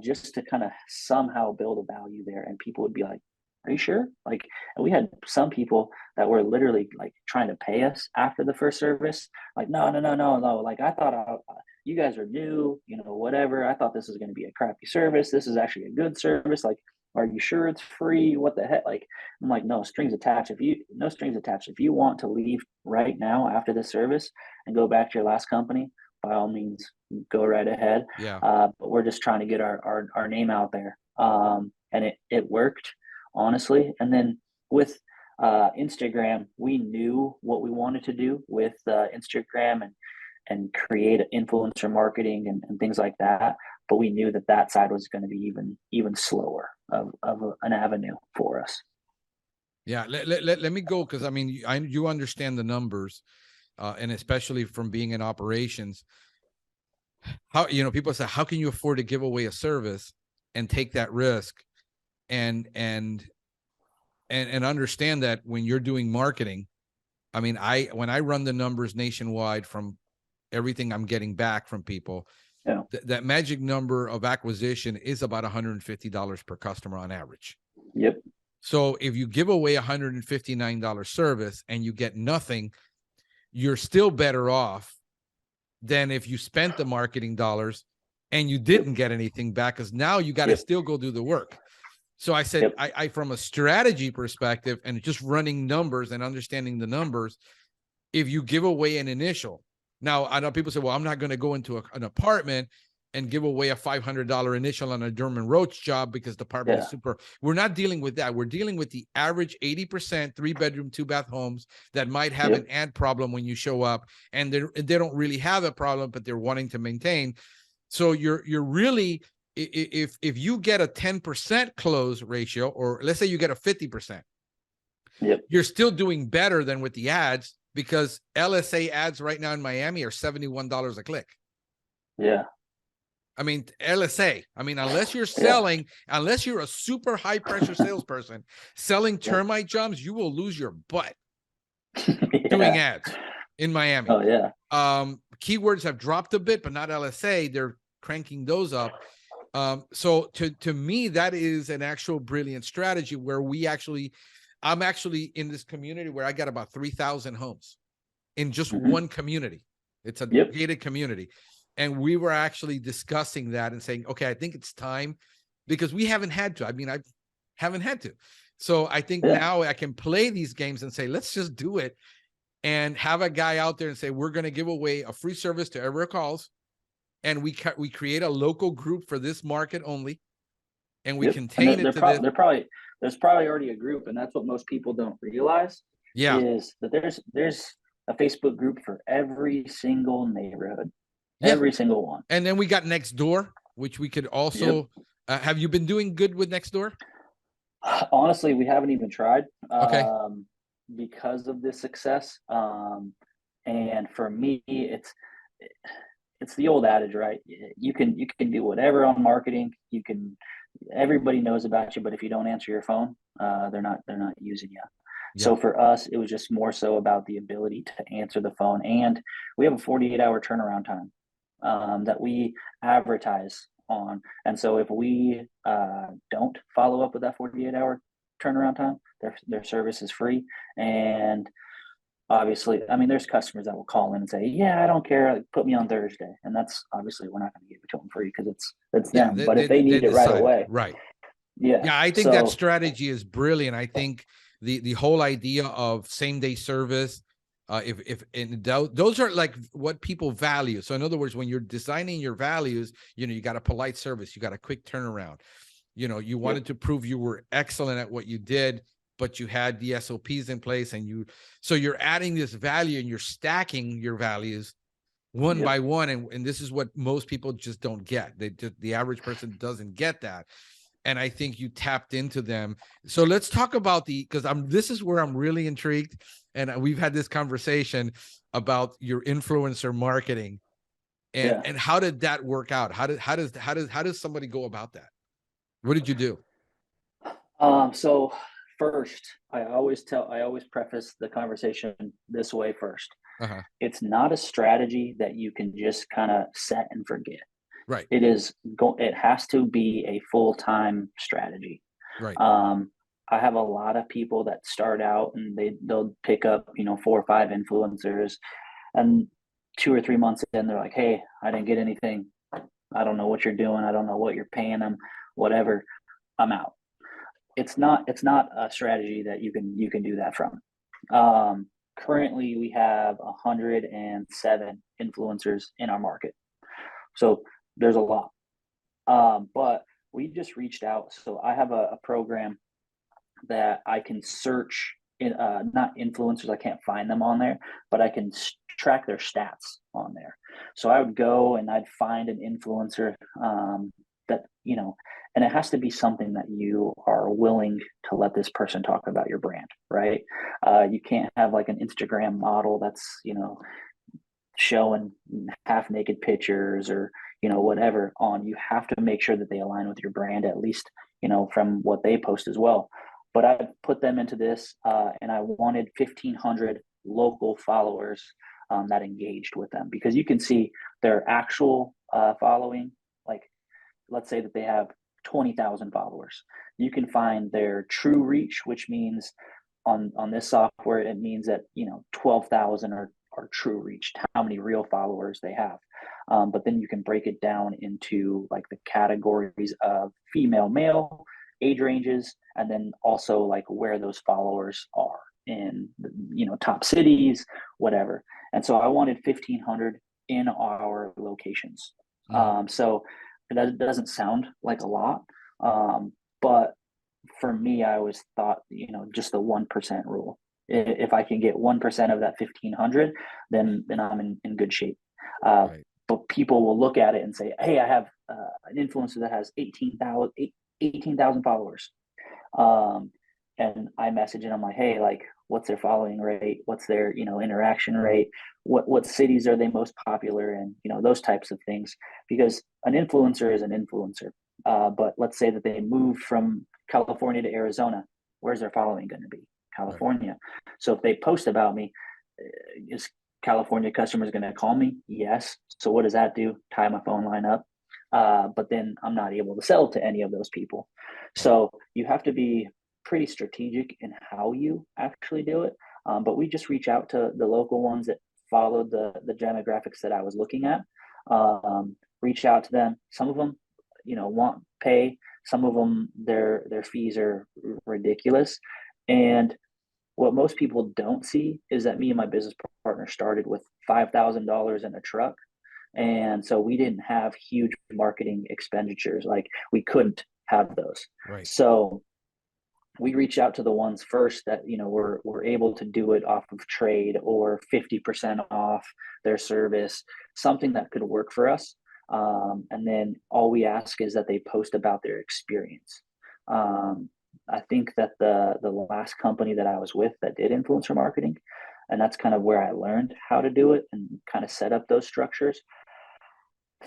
just to kind of somehow build a value there. And people would be like, are you sure? Like, and we had some people that were literally like trying to pay us after the first service. Like, no. Like, I thought you guys are new, whatever. I thought this was going to be a crappy service. This is actually a good service. Like, are you sure it's free? What the heck? Like, I'm like, no strings attached. No strings attached. If you want to leave right now after the service and go back to your last company, by all means, go right ahead. Yeah. But we're just trying to get our name out there. And it worked, honestly. And then with Instagram, we knew what we wanted to do with Instagram and create influencer marketing and things like that. But we knew that side was going to be even slower of an avenue for us. Yeah, let me go, because I mean, you understand the numbers, and especially from being in operations. How people say, how can you afford to give away a service and take that risk, and understand that when you're doing marketing, I mean, when I run the numbers nationwide from everything I'm getting back from people, that magic number of acquisition is about $150 per customer on average. Yep. So if you give away $159 service and you get nothing, you're still better off than if you spent the marketing dollars and you didn't get anything back, because now you got to still go do the work. So I said, I from a strategy perspective and just running numbers and understanding the numbers, if you give away an initial, now I know people say, well, I'm not going to go into an apartment and give away a $500 initial on a German roach job because the apartment is super. We're not dealing with that. We're dealing with the average 80% 3-bedroom, 2-bath homes that might have an ant problem when you show up, and they don't really have a problem, but they're wanting to maintain. So you're really, if you get a 10% close ratio, or let's say you get a 50%, you're still doing better than with the ads, because LSA ads right now in Miami are $71 a click. Yeah. I mean, LSA, unless you're selling, unless you're a super high pressure salesperson selling termite jobs, you will lose your butt doing ads in Miami. Oh yeah. Keywords have dropped a bit, but not LSA. They're cranking those up. So to me, that is an actual brilliant strategy where I'm actually in this community where I got about 3,000 homes in just one community. It's a gated community. And we were actually discussing that and saying, okay, I think it's time, because we haven't had to. I mean, I haven't had to. So I think now I can play these games and say, let's just do it, and have a guy out there and say, we're going to give away a free service to whoever calls. And we create a local group for this market only. And we contain it to this. There's probably already a group, and that's what most people don't realize. Yeah. Is that there's a Facebook group for every single neighborhood, every single one. And then we got Nextdoor, which we could also. Have you been doing good with Nextdoor? Honestly, we haven't even tried. Okay. Because of this success. And for me, it's the old adage, right? You can do whatever on marketing. Everybody knows about you, but if you don't answer your phone, they're not using you. Yeah. So for us, it was just more so about the ability to answer the phone, and we have a 48-hour turnaround time that we advertise on. And so if we don't follow up with that 48-hour turnaround time, their service is free. And obviously, I mean, there's customers that will call in and say, yeah, I don't care, like, put me on Thursday. And that's obviously, we're not going to give it to them free because it's them. But if they need it right away. Right. Yeah. Yeah. I think that strategy is brilliant. I think the whole idea of same day service, those are like what people value. So in other words, when you're designing your values, you got a polite service, you got a quick turnaround, you wanted to prove you were excellent at what you did, but you had the SOPs in place, and so you're adding this value and you're stacking your values one by one. And this is what most people just don't get. The average person doesn't get that. And I think you tapped into them. So let's talk about because this is where I'm really intrigued. And we've had this conversation about your influencer marketing, and how did that work out? How does somebody go about that? What did you do? So first, I always preface the conversation this way first. It's not a strategy that you can just kind of set and forget. Right. It has to be a full-time strategy. Right. I have a lot of people that start out and they'll pick up, 4 or 5 influencers, and 2 or 3 months in, they're like, hey, I didn't get anything. I don't know what you're doing. I don't know what you're paying them, whatever. I'm out. It's not a strategy that you can do that from. Currently we have 107 influencers in our market. So there's a lot. But we just reached out. So I have a program that I can search in, not influencers, I can't find them on there, but I can track their stats on there. So I would go and I'd find an influencer that, and it has to be something that you are willing to let this person talk about your brand, right? You can't have like an Instagram model that's, showing half naked pictures or, whatever on. You have to make sure that they align with your brand, at least, from what they post as well. But I put them into this, and I wanted 1,500 local followers that engaged with them, because you can see their actual following. Like, let's say that they have 20,000 followers. You can find their true reach, which means on this software, it means that 12,000 are true reach, how many real followers they have. But then you can break it down into like the categories of female, male, age ranges, and then also like where those followers are in top cities, whatever. And so I wanted 1,500 in our locations. So that doesn't sound like a lot, but for me, I always thought, just the 1% rule. If I can get 1% of that 1,500, then I'm in good shape. Right. But people will look at it and say, hey, I have an influencer that has 18,000 followers. And I message and I'm like, hey, like, what's their following rate? What's their, interaction rate? What cities are they most popular in? Those types of things. Because an influencer is an influencer. But let's say that they moved from California to Arizona. Where's their following going to be? California. Right. So if they post about me, is California customers going to call me? Yes. So what does that do? Tie my phone line up. but then I'm not able to sell to any of those people. So you have to be pretty strategic in how you actually do it. But we just reach out to the local ones that followed the demographics that I was looking at. Reach out to them. Some of them, want pay. Some of them, their fees are ridiculous. And what most people don't see is that me and my business partner started with $5,000 in a truck. And so we didn't have huge marketing expenditures. Like, we couldn't have those. Right. So we reach out to the ones first that, we're able to do it off of trade or 50% off their service, something that could work for us. And then all we ask is that they post about their experience. I think that the last company that I was with that did influencer marketing, and that's kind of where I learned how to do it and kind of set up those structures.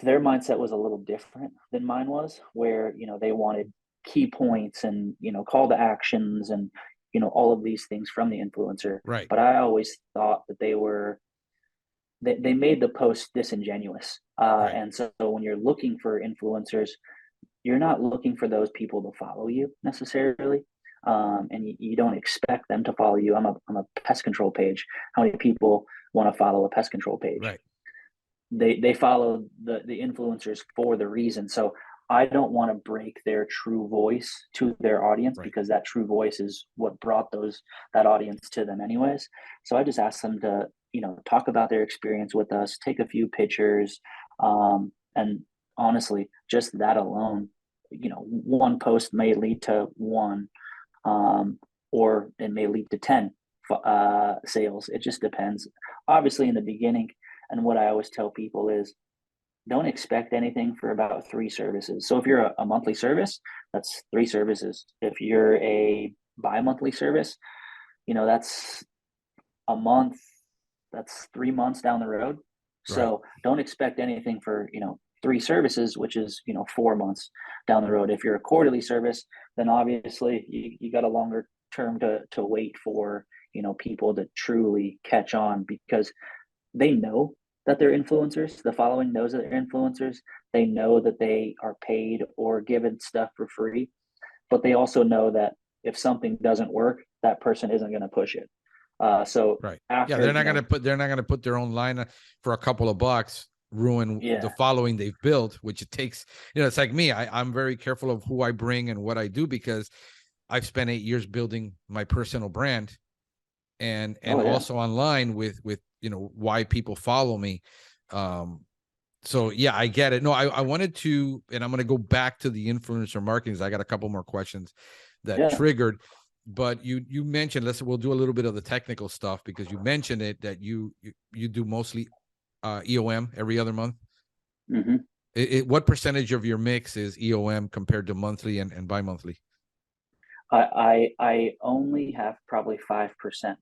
Their mindset was a little different than mine was, where they wanted key points and call to actions and all of these things from the influencer. Right. But I always thought that they made the post disingenuous. Right. And so when you're looking for influencers, you're not looking for those people to follow you necessarily. And you don't expect them to follow you. I'm a pest control page. How many people want to follow a pest control page? Right. They follow the influencers for the reason. So I don't want to break their true voice to their audience, Right. because that true voice is what brought that audience to them anyways. So I just asked them to, talk about their experience with us, take a few pictures. And honestly, just that alone, one post may lead to one, or it may lead to 10 sales. It just depends. Obviously, in the beginning, and what I always tell people is, don't expect anything for about 3 services. So if you're a monthly service, that's 3 services. If you're a bi-monthly service, that's a month, that's 3 months down the road. So don't expect anything for, 3 services, which is, 4 months down the road. If you're a quarterly service, then obviously you got a longer term to wait for, people to truly catch on, because they know that they're influencers. The following knows that they're influencers. They know that they are paid or given stuff for free, but they also know that if something doesn't work, that person isn't going to push it. So Right. after, they're not going to put their own line for a couple of bucks, ruin the following they've built, which it takes, it's like me. I'm very careful of who I bring and what I do, because I've spent 8 years building my personal brand, and also online with why people follow me. So yeah, I get it. No, I wanted to, and I'm going to go back to the influencer marketing. I got a couple more questions that triggered, but you mentioned, we'll do a little bit of the technical stuff, because you mentioned it, that you do mostly EOM every other month. Mm-hmm. What percentage of your mix is EOM compared to monthly and bi-monthly? I only have probably 5%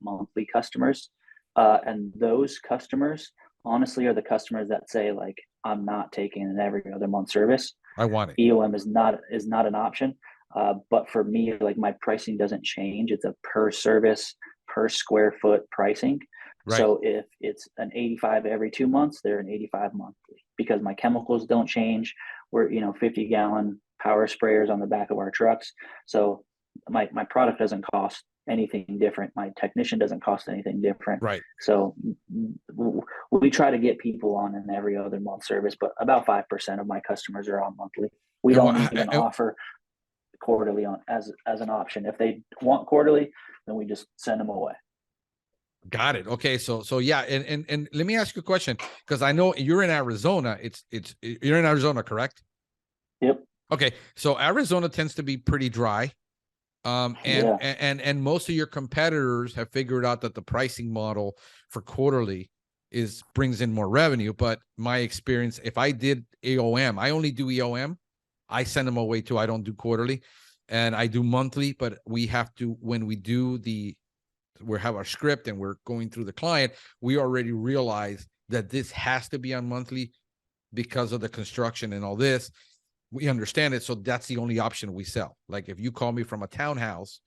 monthly customers. And those customers honestly are the customers that say, like, I'm not taking an every other month service. I want it. EOM is not an option. But for me, like, my pricing doesn't change. It's a per service, per square foot pricing. Right. So if it's an 85 every 2 months, they're an 85 monthly, because my chemicals don't change. We're 50-gallon power sprayers on the back of our trucks. So my product doesn't cost anything different. My technician doesn't cost anything different. Right. So we try to get people on an every other month service, but about 5% of my customers are on monthly. We don't even offer quarterly on as an option. If they want quarterly, then we just send them away. Got it. Okay. So yeah. And let me ask you a question, because I know you're in Arizona. You're in Arizona, correct? Yep. Okay. So Arizona tends to be pretty dry. And most of your competitors have figured out that the pricing model for quarterly brings in more revenue. But my experience, if I did EOM, I only do EOM. I send them away too. I don't do quarterly, and I do monthly, but we have to, when we have our script and we're going through the client, we already realize that this has to be on monthly because of the construction and all this. We understand it. So that's the only option we sell. Like, if you call me from a townhouse,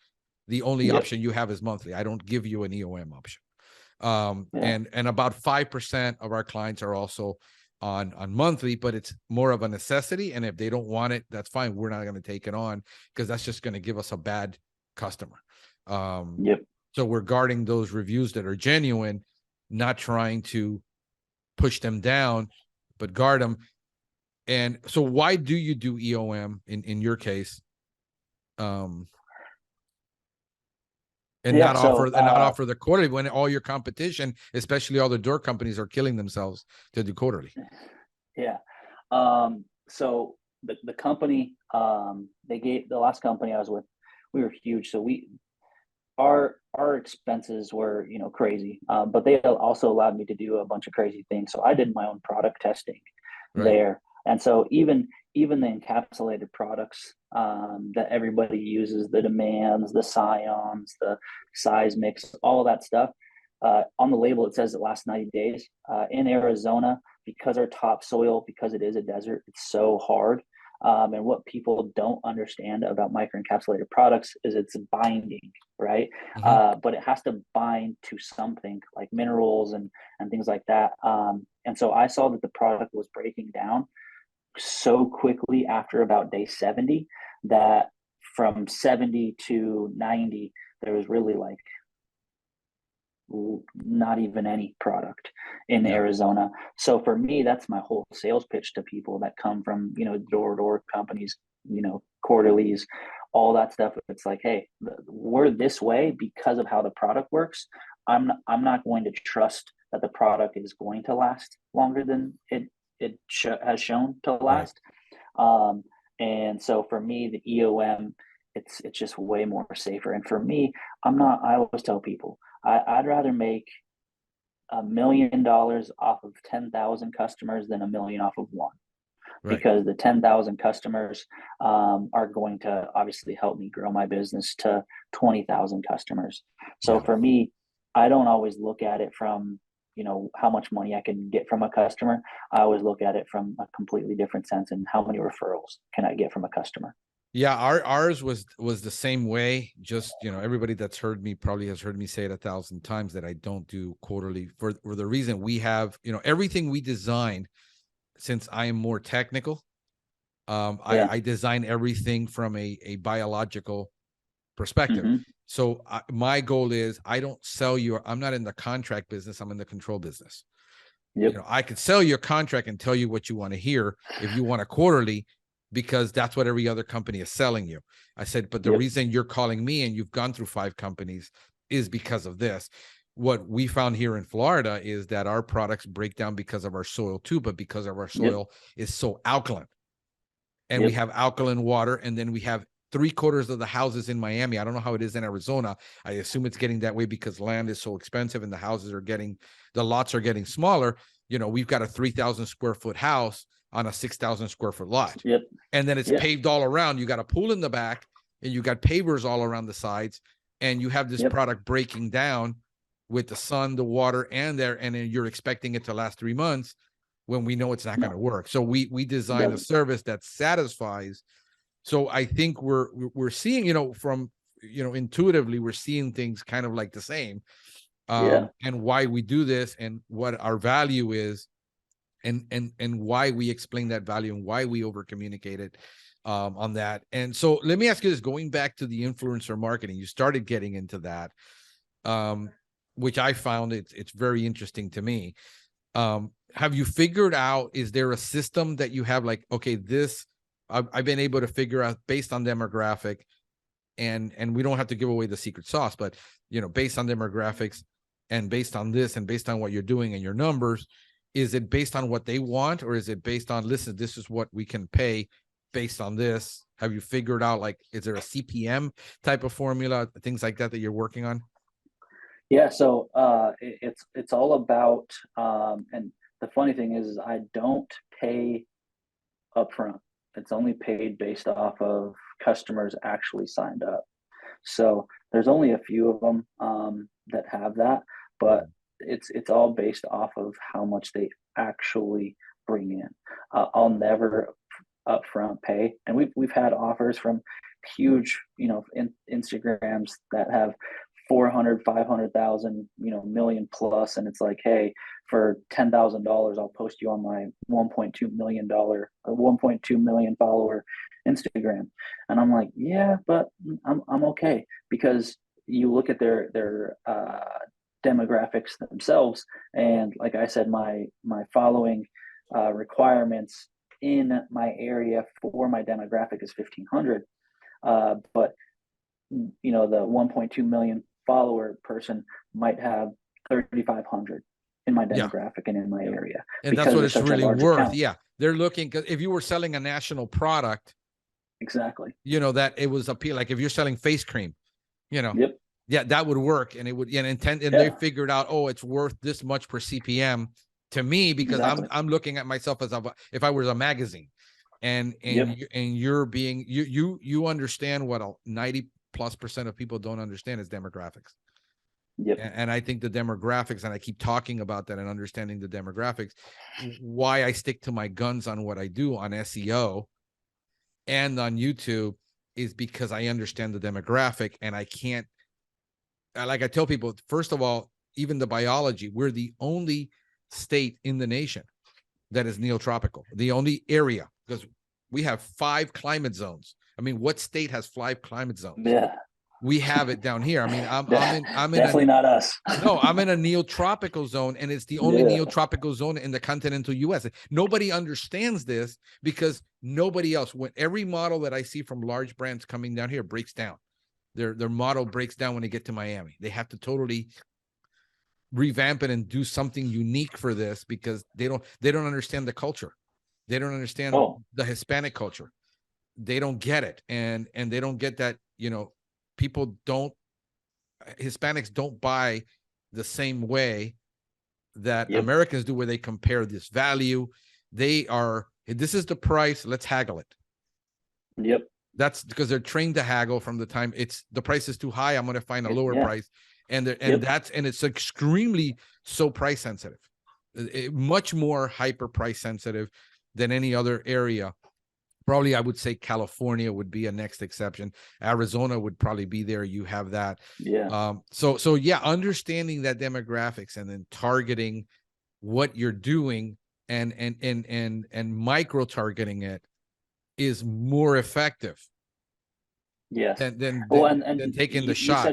the only option you have is monthly. I don't give you an EOM option. And about 5% of our clients are also on monthly, but it's more of a necessity. And if they don't want it, that's fine. We're not going to take it on because that's just going to give us a bad customer. Yep. So we're guarding those reviews that are genuine, not trying to push them down, but guard them. And so why do you do EOM in your case? And Yeah. not offer the quarterly when all your competition, especially all the door companies, are killing themselves to do quarterly. Yeah. So the company, they gave the last company I was with, we were huge. So our expenses were, crazy. But they also allowed me to do a bunch of crazy things. So I did my own product testing there. And so even the encapsulated products that everybody uses, the demands, the scions, the size mix, all of that stuff, on the label, it says it lasts 90 days. In Arizona, because our topsoil, because it is a desert, it's so hard. And what people don't understand about microencapsulated products is it's binding, right? But it has to bind to something like minerals and things like that. And so I saw that the product was breaking down so quickly after about day 70 that from 70 to 90, there was really like not even any product in Arizona. So for me, that's my whole sales pitch to people that come from, door-to-door companies, quarterlies, all that stuff. It's like, hey, we're this way because of how the product works. I'm not going to trust that the product is going to last longer than it has shown to last. And so for me, the EOM, it's just way more safer. And for me, I always tell people, I'd rather make $1 million off of 10,000 customers than $1 million off of one, because the 10,000 customers are going to obviously help me grow my business to 20,000 customers. So for me, I don't always look at it from, how much money I can get from a customer. I always look at it from a completely different sense, and how many referrals can I get from a customer? Yeah, ours was the same way. Just, everybody that's heard me probably has heard me say it 1,000 times that I don't do quarterly for the reason we have, everything we design, since I am more technical. I design everything from a biological perspective. So my goal is I don't sell you. I'm not in the contract business. I'm in the control business. I could sell you a contract and tell you what you want to hear if you want a quarterly, because that's what every other company is selling you. I said, but the reason you're calling me and you've gone through 5 companies is because of this. What we found here in Florida is that our products break down because of our soil too, but because of our soil is so alkaline. And we have alkaline water, and then we have 3/4 of the houses in Miami. I don't know how it is in Arizona. I assume it's getting that way because land is so expensive and the lots are getting smaller. We've got a 3,000 square foot house on a 6,000 square foot lot. And then it's paved all around. You got a pool in the back, and you got pavers all around the sides, and you have this product breaking down with the sun, the water, and then you're expecting it to last 3 months when we know it's not going to work. So we design a service that satisfies. So I think we're seeing, from, intuitively, we're seeing things kind of like the same, and why we do this and what our value is, and why we explain that value and why we over communicate it on that. And so let me ask you this, going back to the influencer marketing, you started getting into that, which I found it's very interesting to me. Have you figured out, is there a system that you have, like, okay, this I've been able to figure out based on demographic, and we don't have to give away the secret sauce, but based on demographics and based on this and based on what you're doing and your numbers, is it based on what they want, or is it based on, listen, this is what we can pay based on this? Have you figured out, like, is there a CPM type of formula, things like that you're working on? Yeah, so it's all about, and the funny thing is I don't pay upfront. It's only paid based off of customers actually signed up. So there's only a few of them that have that, but it's all based off of how much they actually bring in. I'll never upfront pay, and we've had offers from huge, Instagrams that have 400, 500,000, million plus. And it's like, hey, for $10,000, I'll post you on my $1.2 million follower Instagram. And I'm like, yeah, but I'm okay, because you look at their demographics themselves. And like I said, my following requirements in my area for my demographic is 1,500. But the 1.2 million follower person might have 3,500 in my Yeah. demographic and in my area. And that's what it's such a really large worth. account. Yeah. They're looking, because if you were selling a national product, Exactly. that it was appeal. Like if you're selling face cream, Yep. yeah, that would work. And it would, and they figured out, oh, it's worth this much per CPM to me, because Exactly. I'm looking at myself as if I was a magazine, and Yep. you're being, you understand what 90+% of people don't understand is demographics. Yep. And I think the demographics, and I keep talking about that and understanding the demographics, why I stick to my guns on what I do on SEO and on YouTube, is because I understand the demographic. And I can't, like I tell people, first of all, even the biology, we're the only state in the nation that is neotropical, the only area, because we have 5 climate zones. I mean, what state has 5 climate zones? Yeah. We have it down here. I mean, I'm definitely not us. No, I'm in a neotropical zone, and it's the only neotropical zone in the continental US. Nobody understands this, because nobody else, when every model that I see from large brands coming down here breaks down. Their model breaks down when they get to Miami. They have to totally revamp it and do something unique for this, because they don't understand the culture. They don't understand the Hispanic culture. They don't get it. And they don't get that, Hispanics don't buy the same way that Americans do, where they compare this value. This is the price, let's haggle it. Yep. That's because they're trained to haggle from the time the price is too high, I'm going to find a lower price. And it's extremely so price sensitive, much more hyper price sensitive than any other area. Probably, I would say California would be a next exception. Arizona would probably be there. You have that. Yeah. So yeah, understanding that demographics and then targeting what you're doing and micro targeting it is more effective. Yes. Than taking the shots.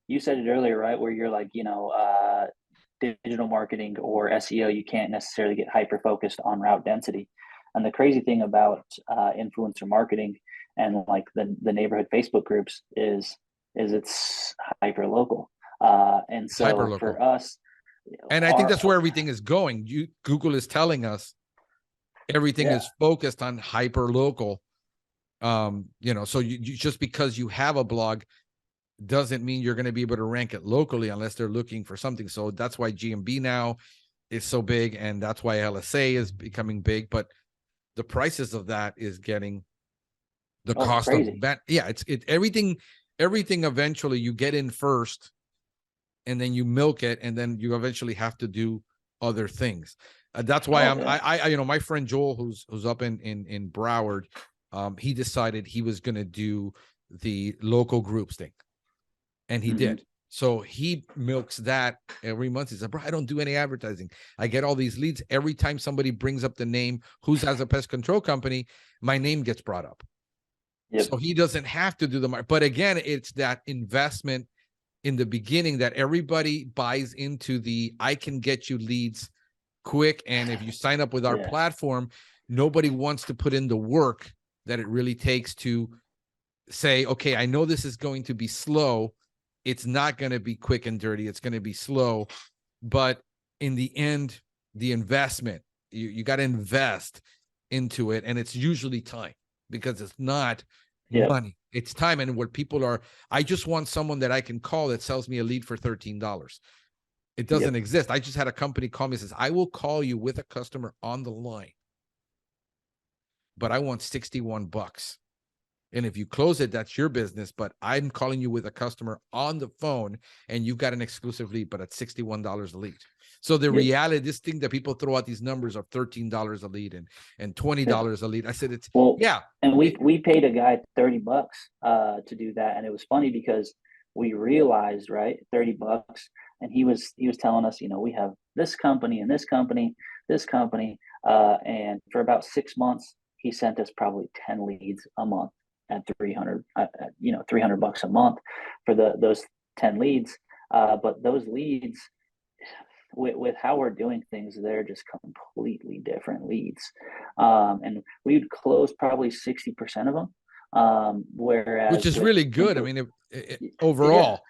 You said it earlier, right? Where you're like, digital marketing or SEO, you can't necessarily get hyper focused on route density. And the crazy thing about influencer marketing and like the neighborhood Facebook groups is it's hyper local. And so for us, and I think that's where everything is going. Google is telling us everything is focused on hyper local. So you just because you have a blog doesn't mean you're going to be able to rank it locally unless they're looking for something. So that's why GMB now is so big, and that's why LSA is becoming big. But the prices of that is getting the cost of that. Yeah, it's everything eventually you get in first, and then you milk it, and then you eventually have to do other things. That's why I my friend Joel, who's up in Broward, he decided he was going to do the local groups thing, and he did. So he milks that every month. He said, bro, I don't do any advertising. I get all these leads. Every time somebody brings up the name who's has a pest control company, my name gets brought up. So he doesn't have to do the market. But again, it's that investment in the beginning that everybody buys into I can get you leads quick. And if you sign up with our platform, nobody wants to put in the work that it really takes to say, okay, I know this is going to be slow. It's not going to be quick and dirty. It's going to be slow. But in the end, the investment, you got to invest into it. And it's usually time, because it's not money. It's time. And what people are, I just want someone that I can call that sells me a lead for $13. It doesn't exist. I just had a company call me and says, I will call you with a customer on the line, but I want $61. And if you close it, that's your business. But I'm calling you with a customer on the phone, and you've got an exclusive lead, but at $61 a lead. So the reality, this thing that people throw out these numbers of $13 a lead and $20 a lead. I said, and we paid a guy $30 to do that. And it was funny because we realized, right, $30, and he was telling us, we have this company and this company, this company, and for about 6 months, he sent us probably 10 leads a month at 300, $300 a month for those 10 leads. But those leads, with how we're doing things, they're just completely different leads. And we'd close probably 60% of them. Which Whereas is with really good. I mean, yeah, overall.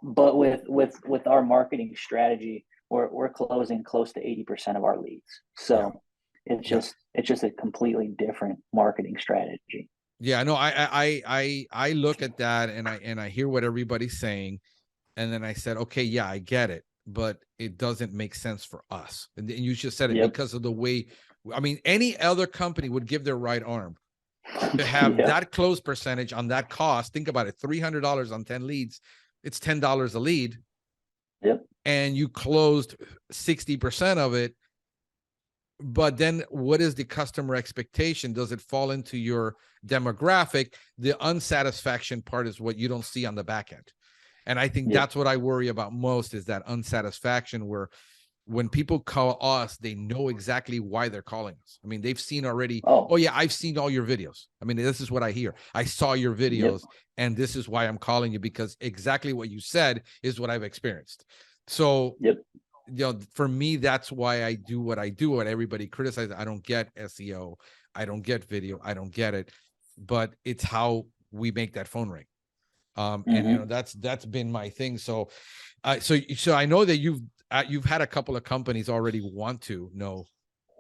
but with our marketing strategy, we're closing close to 80% of our leads. Yeah. So Yeah. it's just a completely different marketing strategy. Yeah. No, I look at that and I hear what everybody's saying. And then I said, okay, yeah, I get it, but it doesn't make sense for us. And you just said it Yep. because of the way, I mean, any other company would give their right arm to have Yep. that close percentage on that cost. Think about it, $300 on 10 leads. It's $10 a lead. Yep. And you closed 60% of it. But then what is the customer expectation? Does it fall into your demographic? The unsatisfaction part is what you don't see on the back end. And I think Yep. that's what I worry about most, is that unsatisfaction, where when people call us, they know exactly why they're calling us. I mean, they've seen already, oh yeah, I've seen all your videos. I mean, this is what I hear. I saw your videos, Yep. and this is why I'm calling you, because exactly what you said is what I've experienced. So, Yep. For me, that's why I do what I do. What everybody criticizes, I don't get SEO, I don't get video, I don't get it, but it's how we make that phone ring. And that's been my thing. So I know that you've had a couple of companies already want to know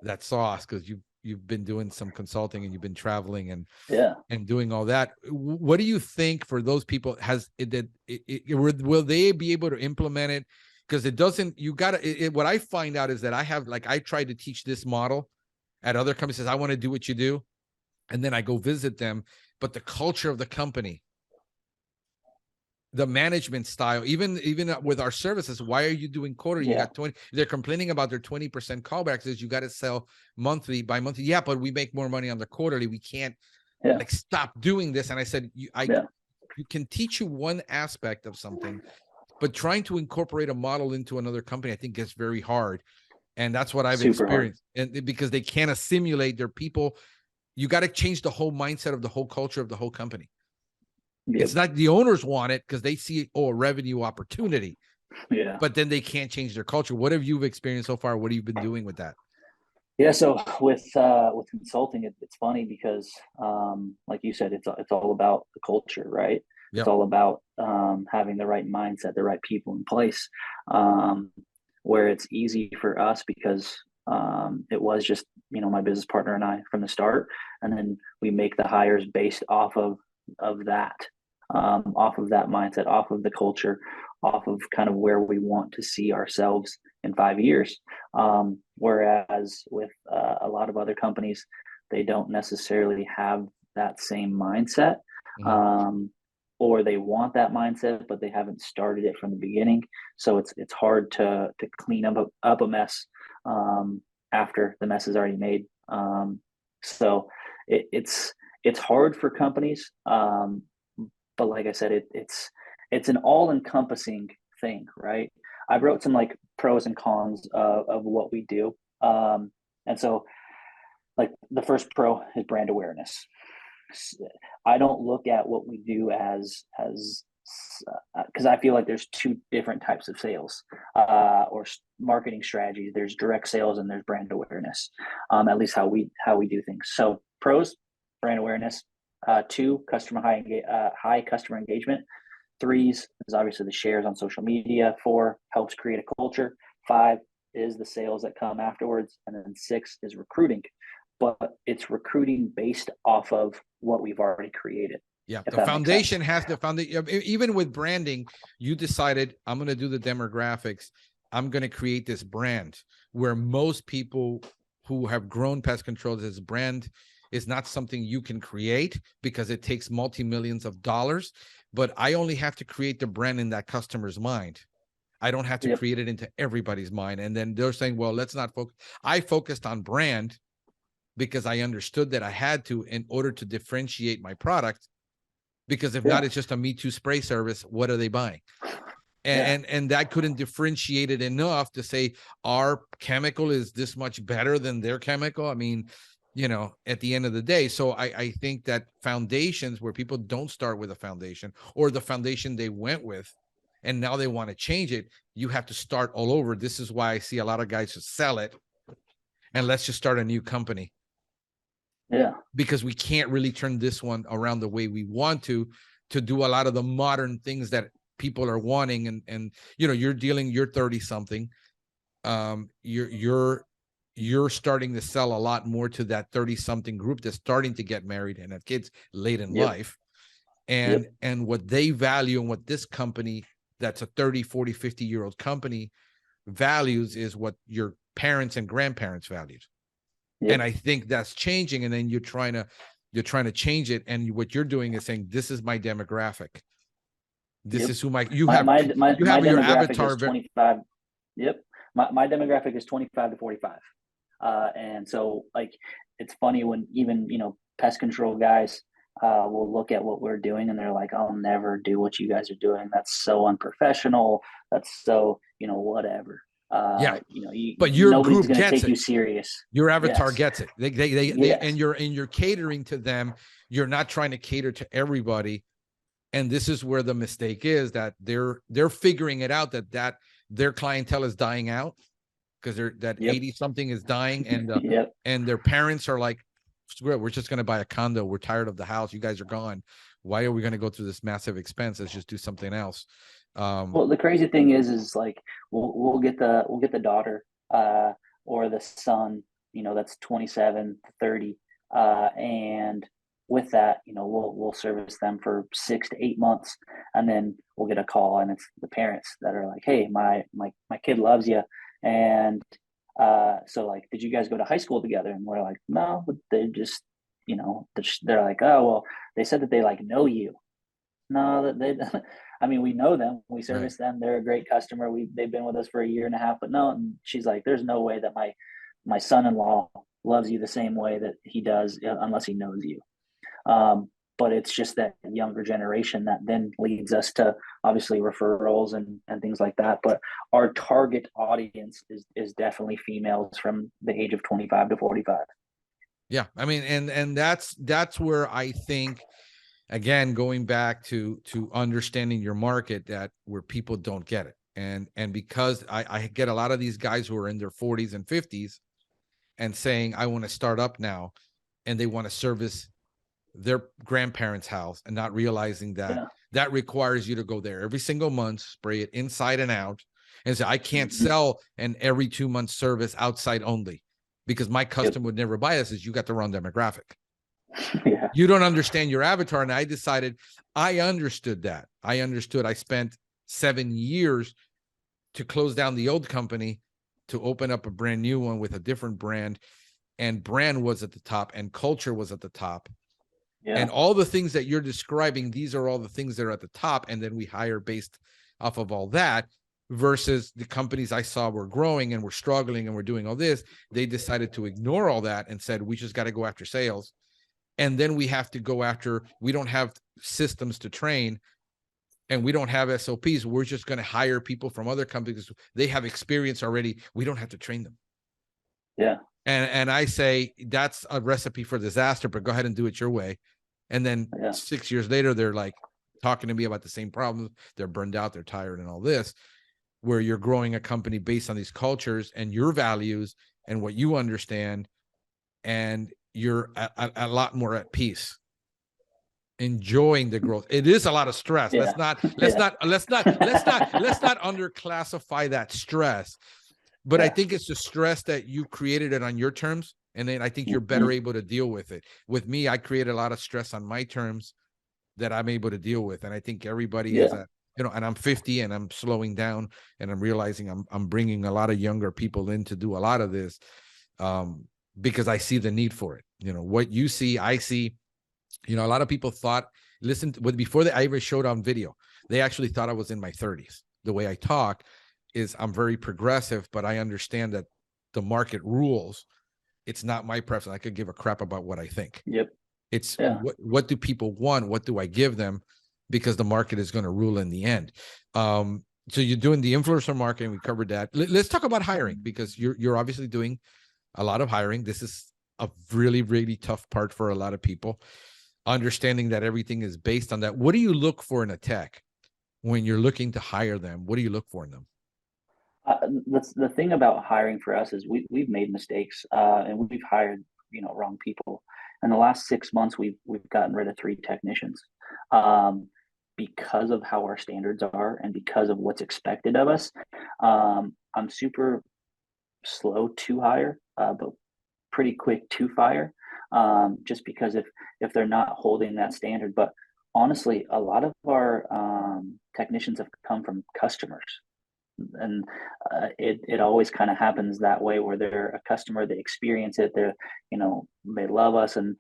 that sauce, because you've been doing some consulting and you've been traveling and doing all that. What do you think for those people? Will they be able to implement it? Because it doesn't. You got to. What I find out is that I tried to teach this model at other companies. Says I want to do what you do, and then I go visit them, but the culture of the company, the management style, even with our services, why are you doing quarterly? You got 20. They're complaining about their 20% callbacks. Is you got to sell monthly by monthly. Yeah, but we make more money on the quarterly. We can't stop doing this. And I said, you can teach you one aspect of something, but trying to incorporate a model into another company, I think, gets very hard. And that's what I've experienced. And because they can't assimilate their people, you got to change the whole mindset of the whole culture of the whole company. Yep. It's not the owners want it because they see a revenue opportunity. Yeah. But then they can't change their culture. What have you experienced so far? What have you been doing with that? Yeah, so with consulting, it's funny because, like you said, it's all about the culture, right? Yep. It's all about having the right mindset, the right people in place. Where it's easy for us because it was just my business partner and I from the start, and then we make the hires based off of that, off of that mindset, off of the culture, off of kind of where we want to see ourselves in 5 years. Whereas with a lot of other companies, they don't necessarily have that same mindset, or they want that mindset, but they haven't started it from the beginning. So it's hard to clean up a mess after the mess is already made. So it's hard for companies, but like I said, it's an all-encompassing thing, right? I wrote some like pros and cons of what we do. And so like the first pro is brand awareness. I don't look at what we do as because I feel like there's two different types of sales or marketing strategies. There's direct sales and there's brand awareness. At least how we do things. So pros, brand awareness. 2, high customer engagement. 3 is obviously the shares on social media. 4 helps create a culture. 5 is the sales that come afterwards, and then 6 is recruiting. But it's recruiting based off of what we've already created. Yeah, the foundation has the foundation. Even with branding, you decided, I'm going to do the demographics. I'm going to create this brand where most people who have grown pest control, this brand is not something you can create because it takes multi-millions of dollars. But I only have to create the brand in that customer's mind. I don't have to create it into everybody's mind. And then they're saying, well, let's not focus. I focused on brand because I understood that I had to in order to differentiate my product. because if Yeah. not, it's just a Me Too spray service. What are they buying? Yeah. And that couldn't differentiate it enough to say our chemical is this much better than their chemical. I mean, at the end of the day. So I think that foundations where people don't start with a foundation, or the foundation they went with and now they want to change it, you have to start all over. This is why I see a lot of guys just sell it and let's just start a new company. Yeah. Because we can't really turn this one around the way we want to do a lot of the modern things that people are wanting. And you're 30 something. You're starting to sell a lot more to that 30 something group that's starting to get married and have kids late in life. And what they value, and what this company that's a 30, 40, 50-year-old company values, is what your parents and grandparents valued. And I think that's changing. And then you're trying to change it. And what you're doing is saying, this is my demographic. This is who you have your avatar is 25. Yep. My demographic is 25 to 45. And so, like, it's funny when even, pest control guys will look at what we're doing and they're like, I'll never do what you guys are doing. That's so unprofessional. That's so, whatever. But your nobody's group going to gets take it. you serious. Your avatar gets it. They Yes. and you're catering to them. You're not trying to cater to everybody. And this is where the mistake is, that they're figuring it out, that their clientele is dying out, because that 80 something is dying, and and their parents are like, we're just going to buy a condo. We're tired of the house. You guys are gone. Why are we going to go through this massive expense? Let's just do something else. Well, the crazy thing is like we'll get the daughter or the son, that's 27 to 30, and with that, we'll service them for 6 to 8 months, and then we'll get a call, and it's the parents that are like, hey, my kid loves you, and so, like, did you guys go to high school together? And we're like, no, but they just, they're like, oh, well, they said that they like know you. No, that they, I mean, we know them, we service them, they're a great customer, they've been with us for a year and a half, but no. And she's like, there's no way that my son-in-law loves you the same way that he does unless he knows you. But it's just that younger generation that then leads us to obviously referrals and things like that. But our target audience is definitely females from the age of 25 to 45. Yeah. I mean, and that's where I think, again, going back to understanding your market, that where people don't get it. And because I get a lot of these guys who are in their 40s and 50s and saying, I want to start up now, and they want to service their grandparents' house, and not realizing that that requires you to go there every single month, spray it inside and out, and say, I can't sell an every 2 months service outside only, because my customer would never buy this. Is you got the wrong demographic. You don't understand your avatar. And I decided, I understood that. I spent 7 years to close down the old company to open up a brand new one with a different brand, and brand was at the top and culture was at the top. And all the things that you're describing, these are all the things that are at the top. And then we hire based off of all that, versus the companies I saw were growing and were struggling and were doing all this. They decided to ignore all that and said, we just got to go after sales. And then we have to go after, we don't have systems to train, and we don't have SOPs. We're just going to hire people from other companies. They have experience already. We don't have to train them. Yeah. And I say, that's a recipe for disaster, but go ahead and do it your way. And then 6 years later, they're like talking to me about the same problems. They're burned out, they're tired, and all this, where you're growing a company based on these cultures and your values and what you understand. And you're a lot more at peace, enjoying the growth. It is a lot of stress. Let's not underclassify that stress. But I think it's the stress that you created it on your terms. And then I think you're better able to deal with it. With me, I created a lot of stress on my terms that I'm able to deal with. And I think everybody is and I'm 50 and I'm slowing down, and I'm realizing I'm bringing a lot of younger people in to do a lot of this, because I see the need for it. What you see, I see. A lot of people thought, before I ever showed on video, they actually thought I was in my 30s. The way I talk is I'm very progressive, but I understand that the market rules. It's not my preference. I could give a crap about what I think. It's Yeah. what do people want? What do I give them? Because the market is going to rule in the end. So you're doing the influencer marketing. We covered that. Let's talk about hiring, because you're obviously doing a lot of hiring. This is a really, really tough part for a lot of people. Understanding that everything is based on that. What do you look for in a tech when you're looking to hire them? What do you look for in them? The thing about hiring for us is we've made mistakes, and we've hired, wrong people. In the last 6 months, we've gotten rid of 3 technicians, um, because of how our standards are and because of what's expected of us. I'm super slow to hire, but pretty quick to fire, just because if they're not holding that standard. But honestly, a lot of our technicians have come from customers, and it always kind of happens that way, where they're a customer, they experience it, they love us, and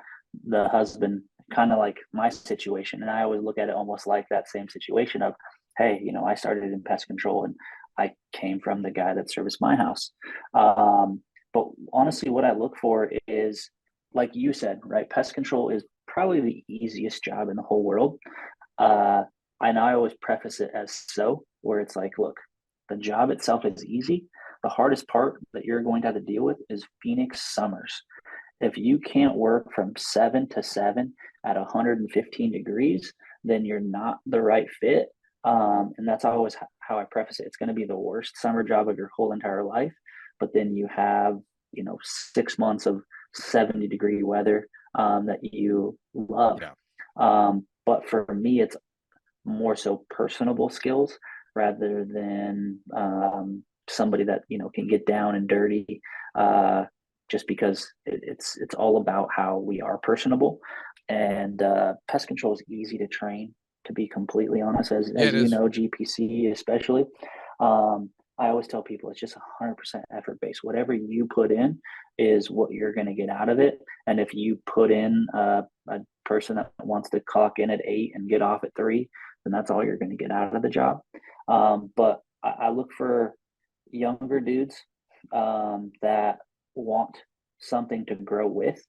the husband, kind of like my situation, and I always look at it almost like that same situation of, hey, I started in pest control, and I came from the guy that serviced my house. But honestly, what I look for is, like you said, right, pest control is probably the easiest job in the whole world. uh and I always preface it as so, where it's like, look, the job itself is easy. The hardest part that you're going to have to deal with is Phoenix summers. If you can't work from 7 to 7 at 115 degrees, then you're not the right fit. And that's always how I preface it. It's going to be the worst summer job of your whole entire life. But then you have, 6 months of 70-degree weather, that you love. Yeah. But for me, it's more so personable skills rather than somebody that can get down and dirty. Just because it's all about how we are personable, and pest control is easy to train. To be completely honest, as Yeah, as it you is. know, GPC especially. Um, I always tell people it's just 100% effort based. Whatever you put in is what you're going to get out of it. And if you put in a person that wants to clock in at 8 and get off at 3, then that's all you're going to get out of the job. But I look for younger dudes, that want something to grow with.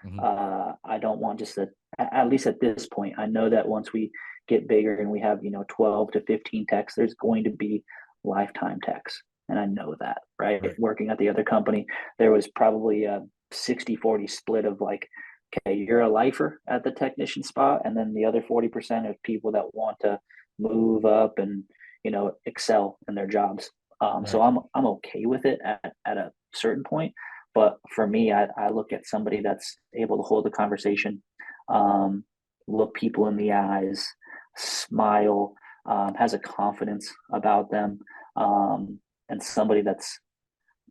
Mhm. I don't want just at least at this point, I know that once we get bigger and we have, 12 to 15 techs, there's going to be lifetime techs. And I know that, right? Right. Working at the other company, there was probably a 60-40 split of like, okay, you're a lifer at the technician spot. And then the other 40% of people that want to move up and, excel in their jobs. So Right. I'm okay with it at a certain point. But for me, I look at somebody that's able to hold a conversation, um, look people in the eyes, smile, has a confidence about them, and somebody that's,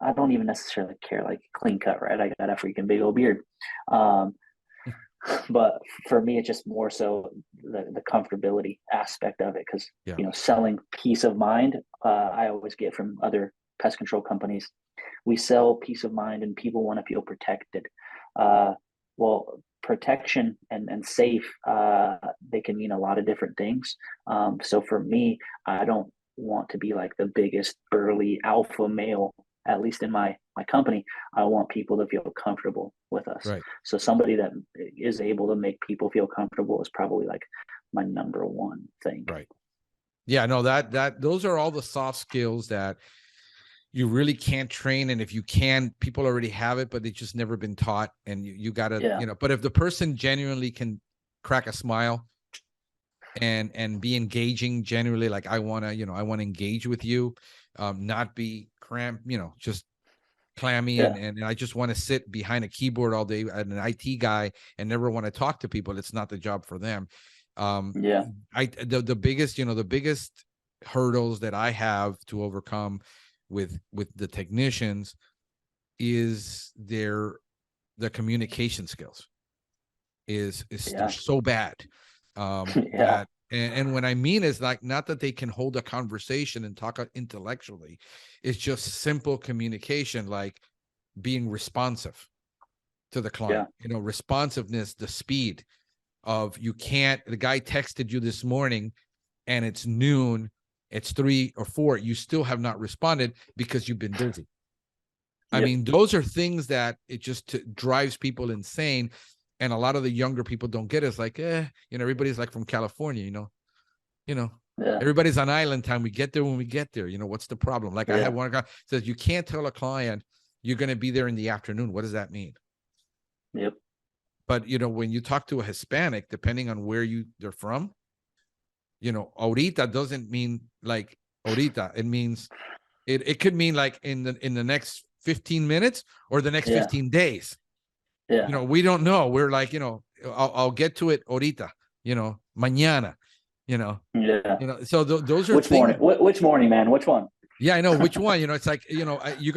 I don't even necessarily care, like clean cut, right? I got a freaking big old beard. Um, but for me, it's just more so the comfortability aspect of it, because Yeah. selling peace of mind, I always get from other pest control companies. We sell peace of mind, and people want to feel protected. Well, protection and safe, they can mean a lot of different things. So for me, I don't want to be like the biggest burly alpha male. At least in my company, I want people to feel comfortable with us. Right. So somebody that is able to make people feel comfortable is probably like my number one thing. Right. Yeah, no, that those are all the soft skills that you really can't train. And if you can, people already have it, but they just never been taught. And you gotta, Yeah, but if the person genuinely can crack a smile and be engaging, genuinely, like I wanna, I want to engage with you, not be cramped, just clammy, yeah, and I just want to sit behind a keyboard all day and an IT guy and never want to talk to people. It's not the job for them. Um, yeah, the biggest, the biggest hurdles that I have to overcome with the technicians is their communication skills is they're yeah, so bad, yeah, that and when I mean is like, not that they can hold a conversation and talk intellectually, it's just simple communication, like being responsive to the client, yeah, responsiveness, the speed of, you can't, the guy texted you this morning and it's noon, it's 3 or 4, you still have not responded because you've been busy. I yep, mean, those are things that it just drives people insane. and a lot of the younger people don't get it. It's like, everybody's like from California, Yeah. everybody's on island time. We get there when we get there. What's the problem? Like I had one guy says, you can't tell a client you're going to be there in the afternoon. What does that mean? Yep. But when you talk to a Hispanic, depending on where they're from, ahorita doesn't mean like ahorita. It means it could mean like in the next 15 minutes or the next 15 days. Yeah. We don't know. We're like, I'll get to it ahorita, mañana, Yeah. So those are Which things. morning? Which morning, man? Which one? Yeah, I know which one. It's like,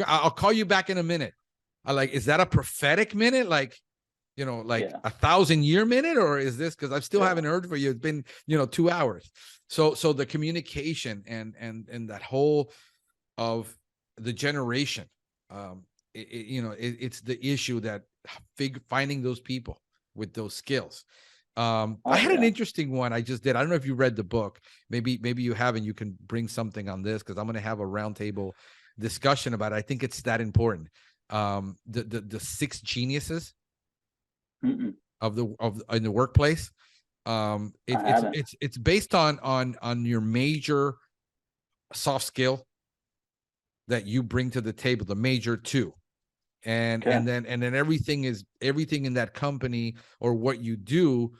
I'll call you back in a minute. I like, is that a prophetic minute? Like, like 1,000-year minute, or is this because I still haven't heard from you? It's been, 2 hours. So the communication and that whole of the generation, it's the issue that finding those people with those skills. I had an interesting one I just did. I don't know if you read the book. Maybe you haven't. You can bring something on this because I'm going to have a roundtable discussion about it. I think it's that important. The 6 geniuses of in the workplace. It's based on your major soft skill that you bring to the table, the major 2. And then everything in that company or what you do,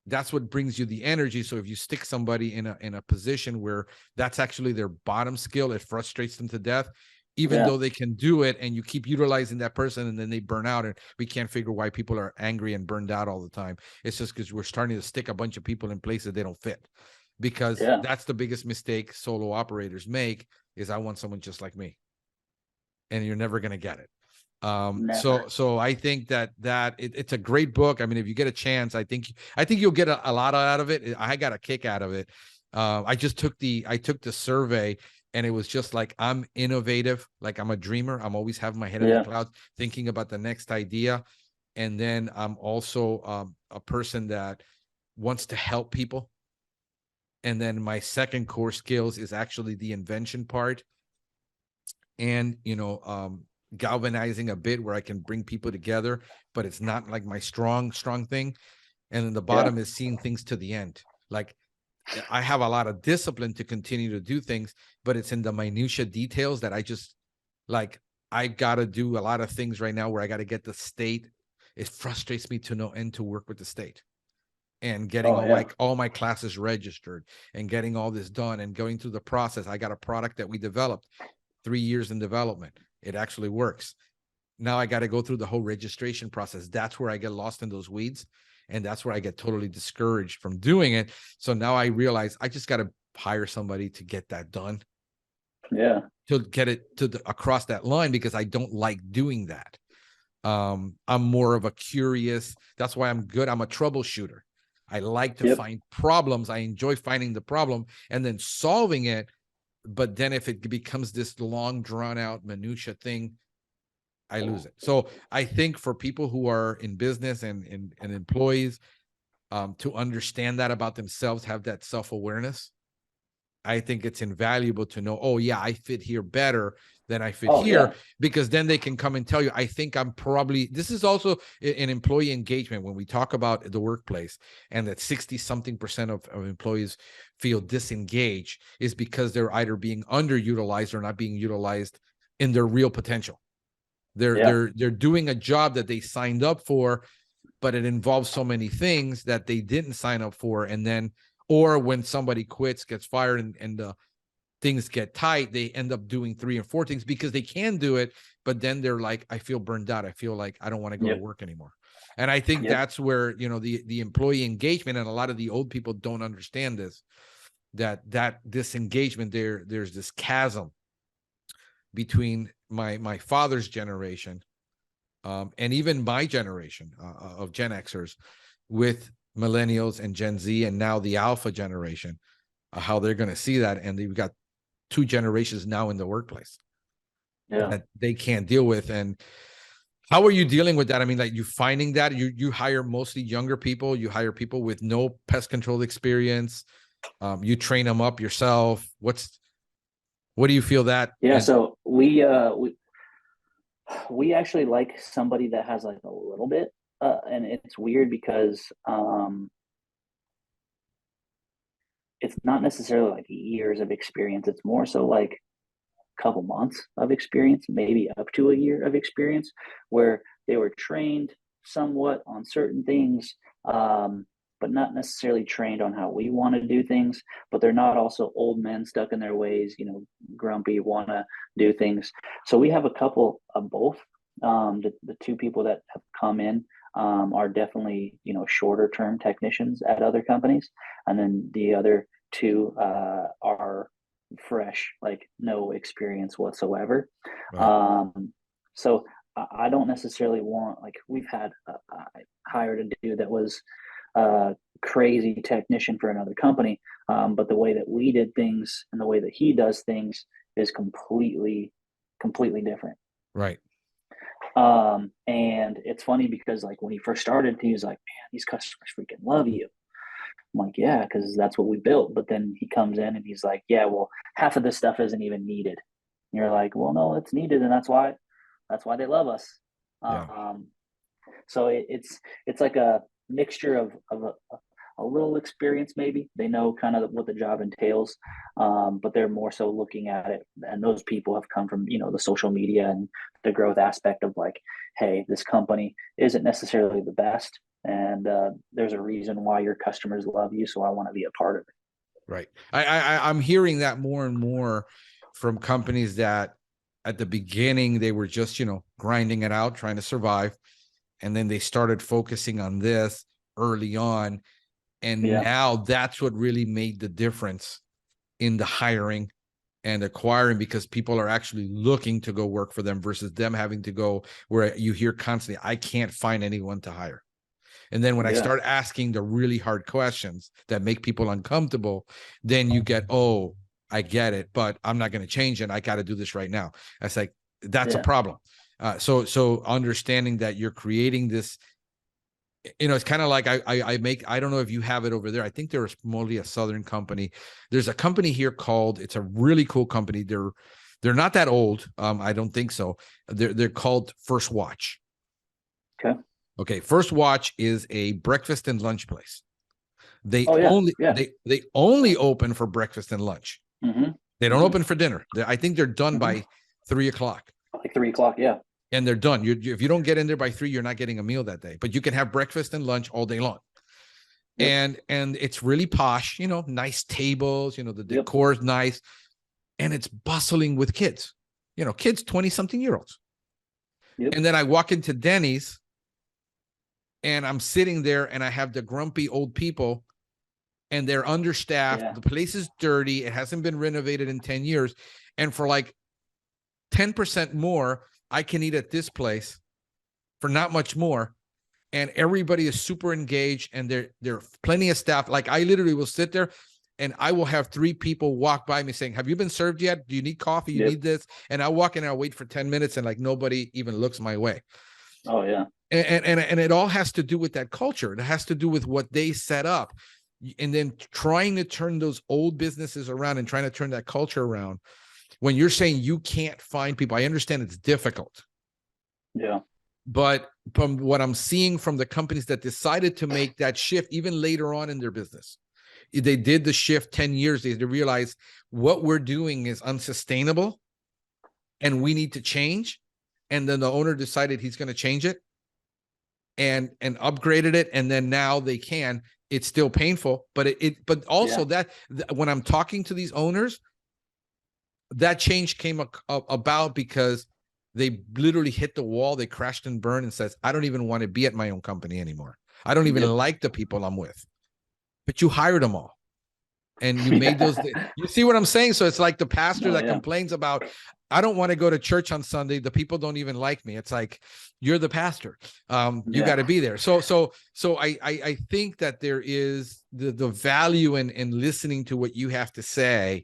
that's what brings you the energy. So if you stick somebody in a position where that's actually their bottom skill, it frustrates them to death, even though they can do it, and you keep utilizing that person and then they burn out. And we can't figure why people are angry and burned out all the time. It's just because we're starting to stick a bunch of people in places they don't fit, because that's the biggest mistake solo operators make, is I want someone just like me, and you're never going to get it. So I think that it's a great book. I mean, if you get a chance, I think you'll get a lot out of it. I got a kick out of it. I took the survey, and it was just like, I'm innovative. Like, I'm a dreamer. I'm always having my head in the clouds, thinking about the next idea. And then I'm also a person that wants to help people. And then my second core skills is actually the invention part. And, galvanizing a bit where I can bring people together, but it's not like my strong thing. And then the bottom is seeing things to the end. Like, I have a lot of discipline to continue to do things, but it's in the minutia details that I just like. I got to do a lot of things right now where I got to get the state. It frustrates me to no end to work with the state and getting all my classes registered and getting all this done and going through the process. I got a product that we developed 3 years in development. It actually works. Now I got to go through the whole registration process. That's where I get lost in those weeds. And that's where I get totally discouraged from doing it. So now I realize I just got to hire somebody to get that done. Yeah. To get it across that line, because I don't like doing that. I'm more of a curious. That's why I'm good. I'm a troubleshooter. I like to find problems. I enjoy finding the problem and then solving it. But then if it becomes this long, drawn out minutia thing, I lose it. So I think for people who are in business and employees, to understand that about themselves, have that self-awareness, I think it's invaluable to know, oh yeah, I fit here better than I fit here, because then they can come and tell you, I think I'm probably, this is also in employee engagement. When we talk about the workplace and that 60-something% of employees feel disengaged, is because they're either being underutilized or not being utilized in their real potential. They're doing a job that they signed up for, but it involves so many things that they didn't sign up for. And then, or when somebody quits, gets fired, and things get tight, they end up doing 3 and 4 things because they can do it. But then they're like, I feel burned out. I feel like I don't want to go to work anymore. And I think that's where, the employee engagement, and a lot of the old people don't understand this, that disengagement, there's this chasm between my father's generation, and even my generation of Gen Xers, with millennials and Gen Z, and now the alpha generation, how they're going to see that. And they've got 2 generations now in the workplace that they can't deal with. And how are you dealing with that? I mean, like, you finding that you hire mostly younger people, you hire people with no pest control experience, you train them up yourself. What do you feel that? So we actually like somebody that has like a little bit and it's weird because it's not necessarily like years of experience. It's more so like a couple months of experience, maybe up to a year of experience, where they were trained somewhat on certain things, but not necessarily trained on how we want to do things. But they're not also old men stuck in their ways, grumpy, want to do things. So we have a couple of both. The two people that have come in are definitely, shorter term technicians at other companies. And then the other two are fresh, like no experience whatsoever. Right. So I don't necessarily want, like, we've had I hired a dude that was a crazy technician for another company, but the way that we did things and the way that he does things is completely different. Right. And it's funny because, like, when he first started, he was like, man, these customers freaking love you. I'm like, yeah, because that's what we built. But then he comes in and he's like, yeah, well, half of this stuff isn't even needed. And you're like, well, no, it's needed, and that's why they love us. Yeah. So it's like a mixture of a little experience. Maybe they know kind of what the job entails, but they're more so looking at it. And those people have come from the social media and the growth aspect of, like, hey, this company isn't necessarily the best, and there's a reason why your customers love you. So I want to be a part of it. Right. I'm hearing that more and more from companies that at the beginning they were just, grinding it out, trying to survive. And then they started focusing on this early on. And Yeah, now that's what really made the difference in the hiring and acquiring, because people are actually looking to go work for them versus them having to go where you hear constantly, I can't find anyone to hire. And then when I yeah, start asking the really hard questions that make people uncomfortable, then you get, oh, I get it, but I'm not going to change it. I got to do this right now. It's like, that's a yeah, problem. So understanding that you're creating this, it's kind of like I don't know if you have it over there. I think they're mostly a Southern company. There's a company here it's a really cool company. They're not that old. I don't think so. They're called First Watch. okay. Okay, First Watch is a breakfast and lunch place. They Oh yeah, only yeah. they only open for breakfast and lunch. Mm-hmm. They don't Mm-hmm. open for dinner. I think they're done Mm-hmm. by 3:00, Like 3 o'clock. Yeah, and they're done. If you don't get in there by 3, you're not getting a meal that day. But you can have breakfast and lunch all day long, yep, and it's really posh. Nice tables. The yep, decor is nice, and it's bustling with kids. Kids 20-something-year-olds. yep. And then I walk into Denny's, and I'm sitting there, and I have the grumpy old people. And they're understaffed. Yeah, The place is dirty. It hasn't been renovated in 10 years. And for like 10% more, I can eat at this place for not much more. And everybody is super engaged, and there are plenty of staff. Like, I literally will sit there and I will have 3 people walk by me saying, have you been served yet? Do you need coffee? You yep. need this? And I'll walk in and I'll wait for 10 minutes, and like nobody even looks my way. Oh yeah, And it all has to do with that culture. It has to do with what they set up. And then trying to turn those old businesses around and trying to turn that culture around. When you're saying you can't find people, I understand it's difficult. yeah, But from what I'm seeing from the companies that decided to make that shift, even later on in their business, they did the shift 10 years. They realized what we're doing is unsustainable and we need to change. And then the owner decided he's going to change it and upgraded it. And then now they can. It's still painful, but but also yeah, when I'm talking to these owners, that change came about because they literally hit the wall. They crashed and burned and says, I don't even want to be at my own company anymore. I don't even yep. like the people I'm with. But you hired them all. And you made those, Yeah. you see what I'm saying? So it's like the pastor Oh that yeah, complains about, I don't want to go to church on Sunday. The people don't even like me. It's like, you're the pastor. You got yeah, to be there. So I think that there is the value in listening to what you have to say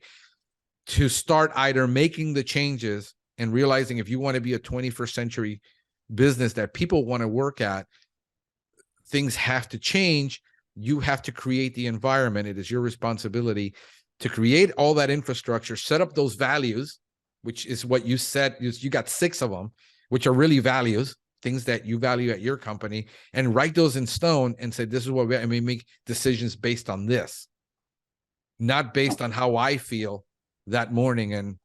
to start either making the changes and realizing if you want to be a 21st century business that people want to work at, things have to change. You have to create the environment. It is your responsibility to create all that infrastructure, set up those values, which is what you said. You got 6 of them, which are really values. things that you value at your company, and write those in stone and say, this is what we make decisions based on this, not based on how I feel that morning and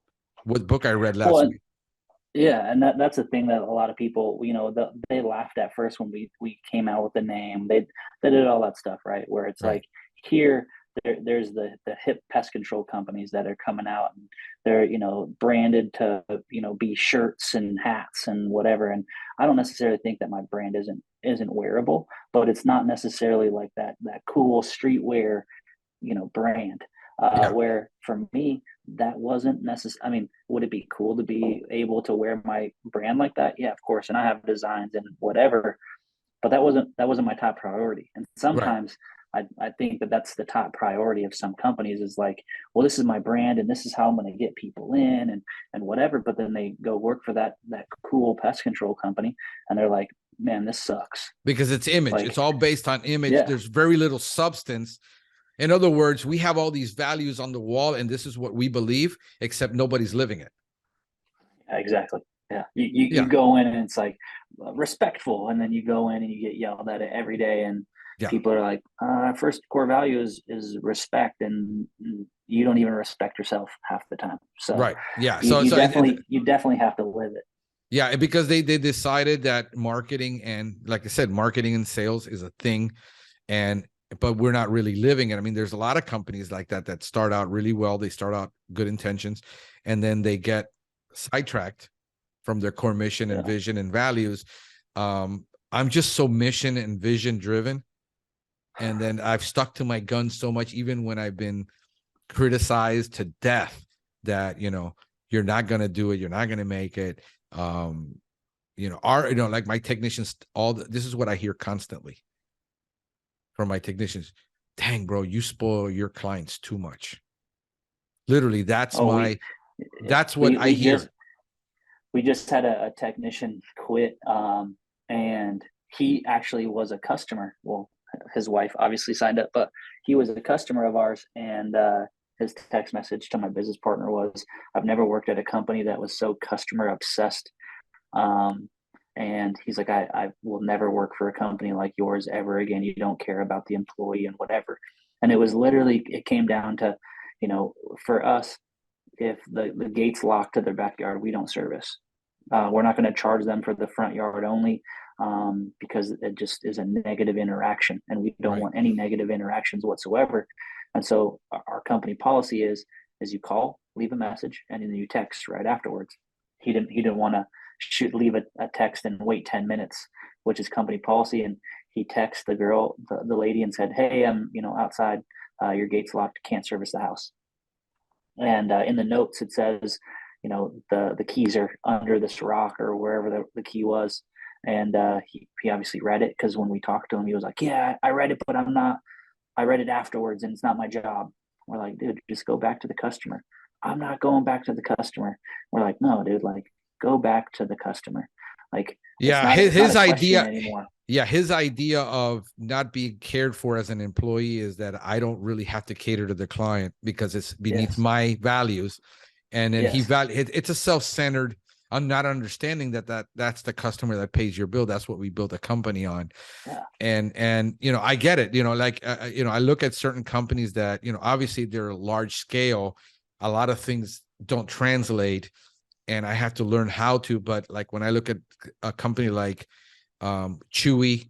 what book I read last Well, week. yeah, and that's the thing that a lot of people, they laughed at first when we came out with the name. They did all that stuff, right? Where it's Right. like here, there's the hip pest control companies that are coming out, and they're branded to be shirts and hats and whatever. And I don't necessarily think that my brand isn't wearable, but it's not necessarily like that cool streetwear brand. Yeah. Where for me, that wasn't necessary. I mean, would it be cool to be able to wear my brand like that? Yeah, of course. And I have designs and whatever, but that wasn't my top priority. And Right. sometimes I think that that's the top priority of some companies is like, well, this is my brand and this is how I'm going to get people in and whatever. But then they go work for that cool pest control company and they're like, man, this sucks. Because it's image. It's Like, all based on image. yeah, There's very little substance. In other words, we have all these values on the wall, and this is what we believe, except nobody's living it. exactly. Yeah, you Yeah. go in and it's like respectful, and then you go in and you get yelled at it every day, and Yeah. people are like, first core value is respect, and you don't even respect yourself half the time. So Right. Yeah. you, So, you so definitely have to live it. yeah, because they decided that marketing and, like I said, marketing and sales is a thing, and but we're not really living it. I mean, there's a lot of companies like that start out really well. They start out good intentions, and then they get sidetracked from their core mission and Yeah. vision and values. I'm just so mission and vision driven, and then I've stuck to my guns so much, even when I've been criticized to death that you're not going to do it, you're not going to make it. Like my technicians, this is what I hear constantly from my technicians. Dang, bro, you spoil your clients too much. Literally, that's Oh, what I we hear. just had a technician quit, and he actually was a customer. Well, his wife obviously signed up, but he was a customer of ours. And his text message to my business partner was, "I've never worked at a company that was so customer obsessed." Um, and he's like, I will never work for a company like yours ever again. You don't care about the employee and whatever. And it came down to, for us, if the gate's locked to their backyard, we don't service. We're not going to charge them for the front yard only, because it just is a negative interaction, and we don't Right. want any negative interactions whatsoever. And so our company policy is you call, leave a message, and then you text right afterwards. He didn't want to leave a text and wait 10 minutes, which is company policy. And he texted the lady, and said, "Hey, I'm outside. Your gate's locked. Can't service the house." And in the notes it says, the keys are under this rock or wherever the key was. And he obviously read it, because when we talked to him, he was like, "Yeah, I read it, but I read it afterwards, and it's not my job." We're like, "Dude, just go back to the customer." "I'm not going back to the customer." We're like, "No, dude, like, go back to the customer." Like, Yeah, it's not his a question idea. anymore. Yeah, his idea of not being cared for as an employee is that I don't really have to cater to the client because it's beneath Yes. my values. And then Yes. it's a self-centered. I'm not understanding that's the customer that pays your bill. That's what we built a company on. Yeah. And I get it. I look at certain companies that obviously they're large scale. A lot of things don't translate, and I have to learn how to. But like when I look at a company like Chewy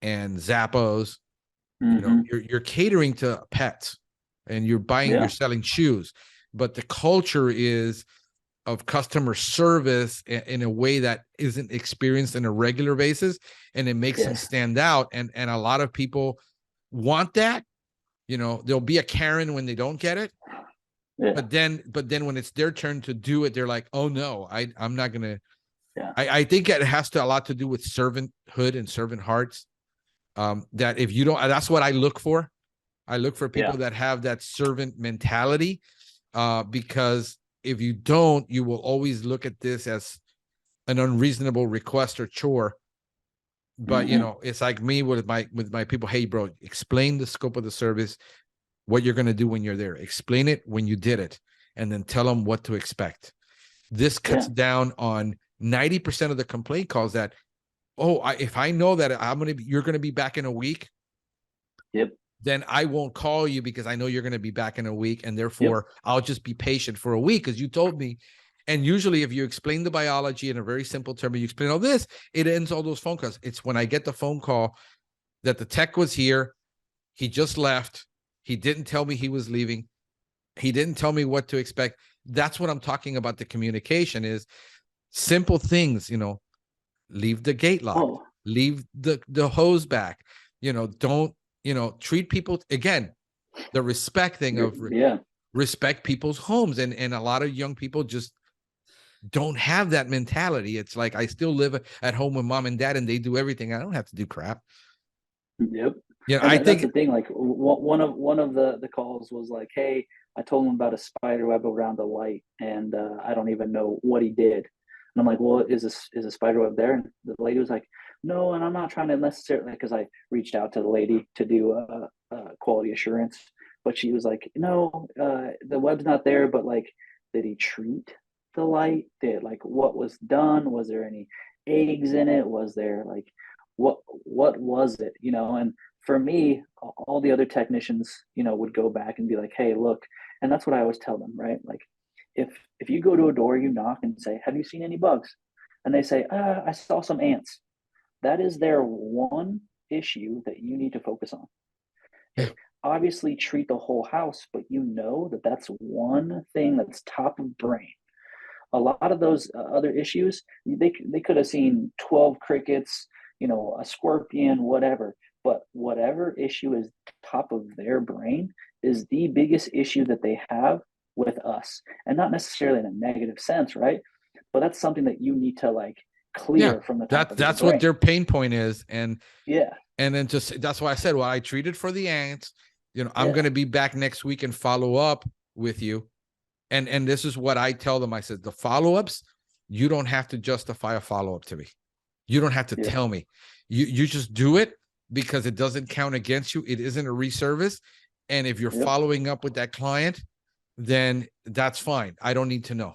and Zappos, Mm-hmm. you're catering to pets, and you're Yeah. selling shoes, but the culture is of customer service in a way that isn't experienced in a regular basis, and it makes them Yes. stand out. And a lot of people want that. There'll be a Karen when they don't get it, Yeah. but then when it's their turn to do it, they're like, "Oh no, I'm not gonna." Yeah. I think it has a lot to do with servanthood and servant hearts. That if you don't, that's what I look for. I look for Yeah. people that have that servant mentality, because if you don't, you will always look at this as an unreasonable request or chore. But Mm-hmm. it's like me with my people. Hey, bro, explain the scope of the service, what you're gonna do when you're there. Explain it when you did it, and then tell them what to expect. This cuts Yeah. down on 90% of the complaint calls that oh, if I know that you're going to be back in a week, Yep. then I won't call you because I know you're going to be back in a week. And Yep. therefore I'll just be patient for a week because you told me. And usually if you explain the biology in a very simple term, you explain all this, it ends all those phone calls. It's when I get the phone call that the tech was here. He just left. He didn't tell me he was leaving. He didn't tell me what to expect. That's what I'm talking about. The communication is simple things, leave the gate locked, Oh, leave the hose back, don't, treat people again, the respect thing of yeah. respect people's homes. And a lot of young people just don't have that mentality. It's like, I still live at home with mom and dad and they do everything. I don't have to do crap. Yep. Yeah, And I that's think the thing. Like one of the calls was like, "Hey, I told him about a spider web around the light, and I don't even know what he did." And I'm like, "Well, is a spider web there?" And the lady was like, "No," and I'm not trying to necessarily, because I reached out to the lady to do quality assurance, but she was like, "No, the web's not there, but like, did he treat the light? Did like what was done? Was there any eggs in it? Was there like what was it? And for me, all the other technicians, would go back and be like, "Hey, look," and that's what I always tell them, right? Like, if you go to a door, you knock and say, "Have you seen any bugs?" And they say, "I saw some ants." That is their one issue that you need to focus on. yeah, Okay, obviously treat the whole house, but that that's one thing that's top of brain. A lot of those other issues, they could have seen 12 crickets, a scorpion, whatever. But whatever issue is top of their brain is the biggest issue that they have with us, and not necessarily in a negative sense, right? But that's something that you need to like yeah, clear from the top of your that's what brain. their pain point is. Yeah, And then just, that's why I said, well, I treated for the ants, I'm yeah, going to be back next week and follow up with you. And this is what I tell them. I said, the follow-ups, you don't have to justify a follow-up to me. You don't have to yeah, tell me. You just do it because it doesn't count against you. It isn't a reservice. And if you're yep, following up with that client, then that's fine. I don't need to know.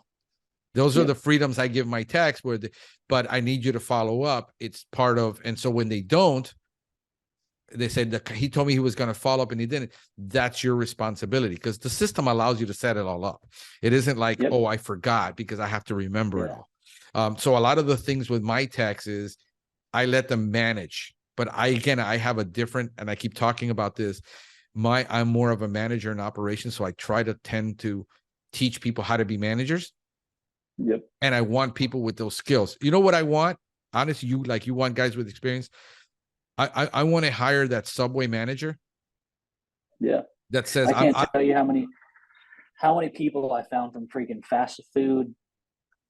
Those are yep, the freedoms I give my techs but I need you to follow up. It's part of, and so when they don't, they said that he told me he was going to follow up and he didn't. That's your responsibility because the system allows you to set it all up. It isn't like, yep, oh, I forgot because I have to remember it yeah, all. So a lot of the things with my techs is I let them manage, but I have a different, and I keep talking about this. I'm more of a manager in operations. So I try to tend to teach people how to be managers. yep, And I want people with those skills. You know what I want? Honestly, you want guys with experience. I want to hire that Subway manager yeah. that says I can't tell you how many people I found from freaking fast food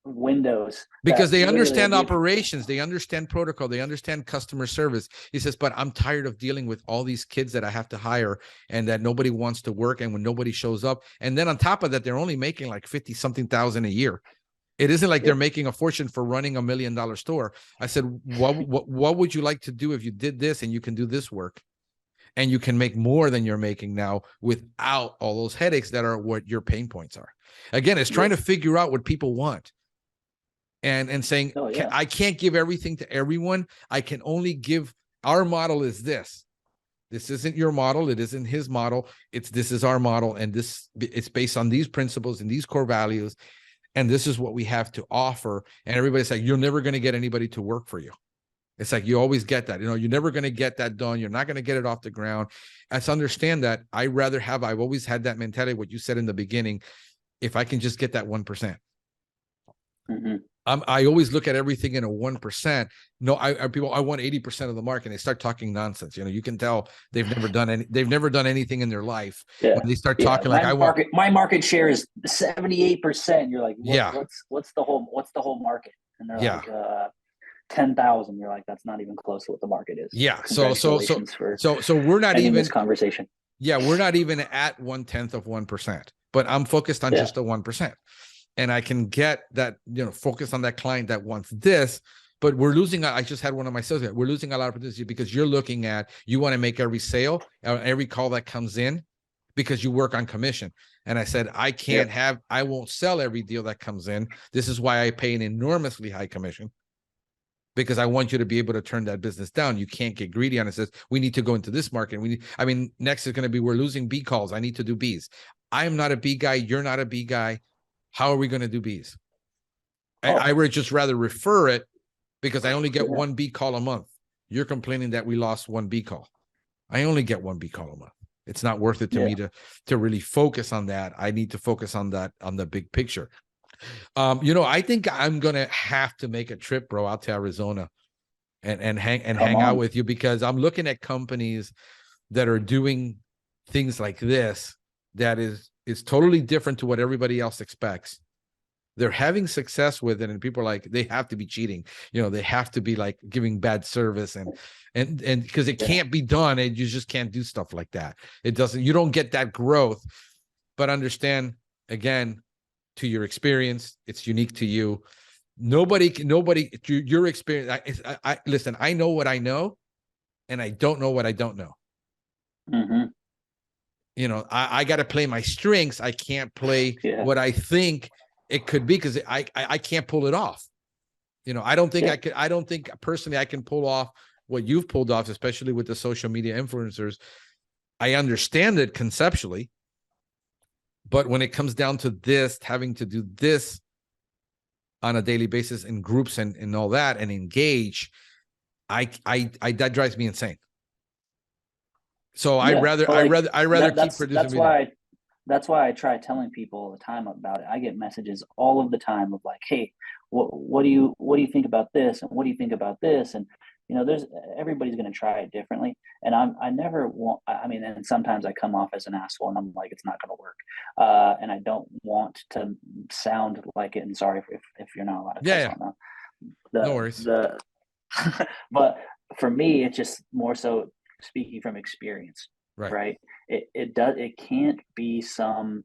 windows because that they literally understand would be. operations, they understand protocol, they understand customer service. He says, but I'm tired of dealing with all these kids that I have to hire and that nobody wants to work. And when nobody shows up, and then on top of that, they're only making like 50 something thousand a year. It isn't like they're Yep. making a fortune for running $1 million store. I said, what would you like to do if you did this and you can do this work? And you can make more than you're making now without all those headaches that are what your pain points are. Again, it's trying Yep. to figure out what people want and saying, Oh yeah. I can't give everything to everyone. I can only give, our model is this. This isn't your model. It isn't his model. This is our model. And it's based on these principles and these core values. And this is what we have to offer. And everybody's like, you're never going to get anybody to work for you. It's like, you always get that, you're never going to get that done. You're not going to get it off the ground. Let's understand that. I've always had that mentality, what you said in the beginning. If I can just get that 1%, Mm-hmm. I always look at everything in a 1%. No, I want 80% of the market. And they start talking nonsense. You can tell they've never done anything in their life Yeah. when they start Yeah. talking like, My market share is 78%. You're like, yeah, what's the whole market? And they're yeah, like 10,000. You're like, that's not even close to what the market is. yeah. Congratulations for So we're not ending this even, conversation. yeah, we're not even at 1/10 of 1%, but I'm focused on Yeah. just the 1%. And I can get that, focus on that client that wants this, but we're losing. I just had one of my sales guys. We're losing a lot of opportunity because you want to make every sale, every call that comes in because you work on commission. And I said, Yep. I won't sell every deal that comes in. This is why I pay an enormously high commission. because I want you to be able to turn that business down. You can't get greedy on it. It says, we need to go into this market. Next is going to be, we're losing B calls. I need to do Bs. I am not a B guy. You're not a B guy. How are we going to do Bs? I would just rather refer it because I only get one B call a month. You're complaining that we lost one B call. I only get one B call a month. It's not worth it to me to really focus on that. I need to focus on that, on the big picture. I think I'm gonna have to make a trip, bro, out to Arizona and hang out with you, because I'm looking at companies that are doing things like this that is totally different to what everybody else expects. They're having success with it, and people are like, they have to be cheating. They have to be like giving bad service and because it can't be done, and you just can't do stuff like that. You don't get that growth. But understand, again, to your experience, it's unique to you. Nobody, your experience. I listen, I know what I know, and I don't know what I don't know. I got to play my strengths. I can't play what I think it could be, because I can't pull it off. I don't think I could. I don't think personally I can pull off what you've pulled off, especially with the social media influencers. I understand it conceptually, but when it comes down to this, having to do this on a daily basis in groups and all that, and engage, that drives me insane. So I'd rather keep producing. That's why I try telling people all the time about it. I get messages all of the time of like, hey, what do you think about this? And what do you think about this? And everybody's going to try it differently. And I never want, and sometimes I come off as an asshole and I'm like, it's not going to work. And I don't want to sound like it. And sorry if you're not allowed to cuss on that. No worries. But for me, it's just more so speaking from experience, right? It can't be some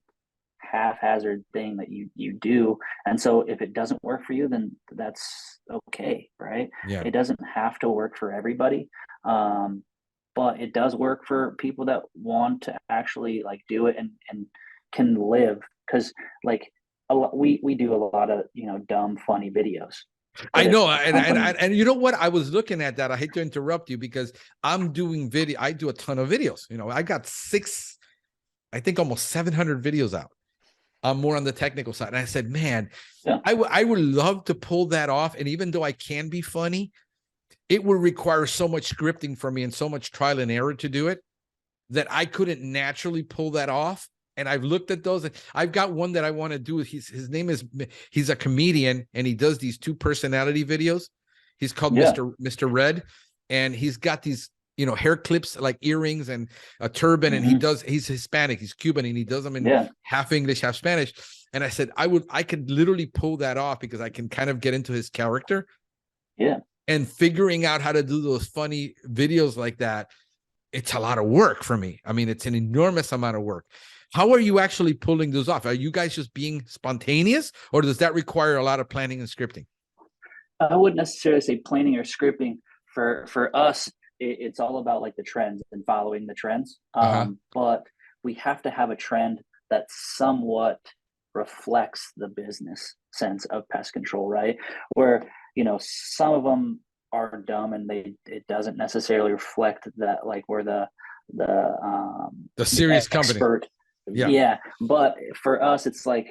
haphazard thing that you do. And so if it doesn't work for you, then that's okay, right? It doesn't have to work for everybody. But it does work for people that want to actually like do it and can live. Because like we do a lot of dumb funny videos. I know, and you know what? I was looking at that. I hate to interrupt you because I'm doing video. I do a ton of videos. I got almost 700 videos out. I'm more on the technical side. And I said, man, I would love to pull that off. And even though I can be funny, it would require so much scripting for me and so much trial and error to do it that I couldn't naturally pull that off. And I've looked at those. I've got one that I want to do. He's a comedian, and he does these 2 personality videos. He's called Mr. Red, and he's got these, hair clips like earrings and a turban. And he's Hispanic, he's Cuban, and he does them in half English, half Spanish. And I said, I could literally pull that off because I can kind of get into his character. Yeah. And figuring out how to do those funny videos like that, it's a lot of work for me. It's an enormous amount of work. How are you actually pulling those off? Are you guys just being spontaneous, or does that require a lot of planning and scripting? I wouldn't necessarily say planning or scripting. For us, it's all about like the trends and following the trends. But we have to have a trend that somewhat reflects the business sense of pest control, right? Where, some of them are dumb and it doesn't necessarily reflect that, like we're the serious company. Yeah. But for us, it's like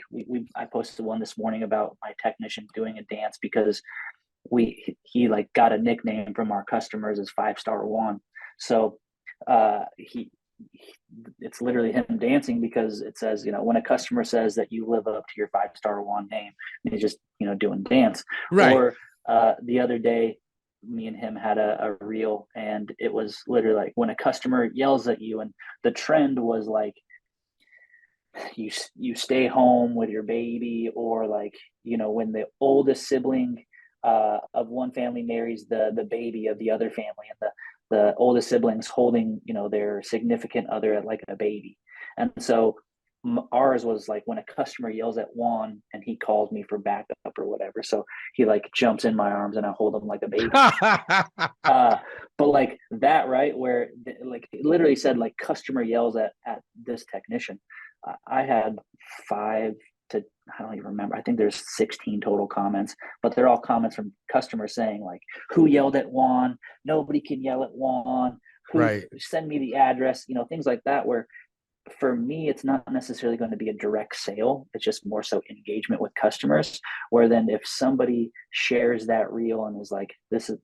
I posted one this morning about my technician doing a dance because he like got a nickname from our customers as 5-star Juan. So it's literally him dancing because it says, when a customer says that you live up to your 5-star Juan name, he's just, doing dance. Right. Or the other day, me and him had a reel, and it was literally like when a customer yells at you, and the trend was like, you stay home with your baby, or like, when the oldest sibling of one family marries the baby of the other family, and the oldest siblings holding, their significant other like a baby. And so ours was like when a customer yells at Juan and he calls me for backup or whatever. So he like jumps in my arms and I hold him like a baby. But like that, right? Where like it literally said like customer yells at this technician. I had 5 to, I don't even remember. I think there's 16 total comments, but they're all comments from customers saying like, who yelled at Juan? Nobody can yell at Juan. Who, Right. send me the address, things like that, where for me, it's not necessarily going to be a direct sale. It's just more so engagement with customers. Where then if somebody shares that reel and is like,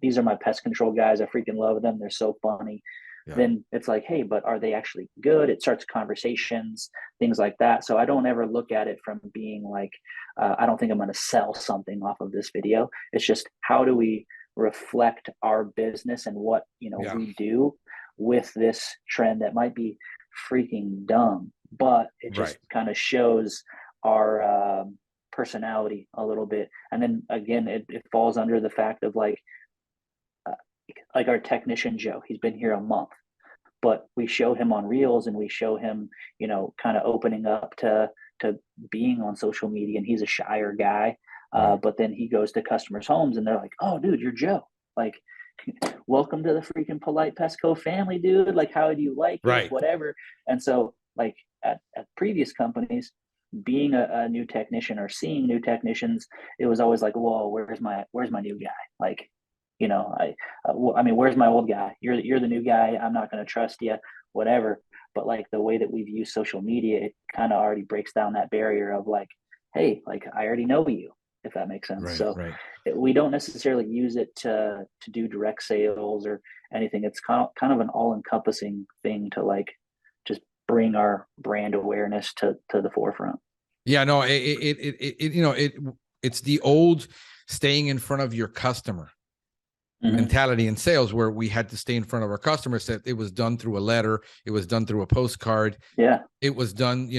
these are my pest control guys, I freaking love them, they're so funny. Yeah. Then it's like, hey, but are they actually good? It starts conversations, things like that. So I don't ever look at it from being like, I don't think I'm going to sell something off of this video. It's just, how do we reflect our business and what Yeah. we do with this trend that might be freaking dumb, but it just kind of shows our personality a little bit. And then again, it falls under the fact of like our technician Joe. He's been here a month, but we show him on reels and we show him, kind of opening up to being on social media, and he's a shyer guy. But then he goes to customers' homes and they're like, "Oh, dude, you're Joe. Like, welcome to the freaking Polite Pesco family, dude. Like, how do you like it? Whatever." And so, like at previous companies, being a new technician or seeing new technicians, it was always like, "Whoa, where's my new guy?" Like, I mean, where's my old guy? You're the new guy. I'm not going to trust you, whatever. But like the way that we've used social media, it kind of already breaks down that barrier of like, hey, like I already know you, if that makes sense. So we don't necessarily use it to do direct sales or anything. It's kind of an all-encompassing thing to like just bring our brand awareness to the forefront. Yeah, no, it's the old staying in front of your customer mentality in sales, where we had to stay in front of our customers. That it was done through a letter, it was done through a postcard, it was done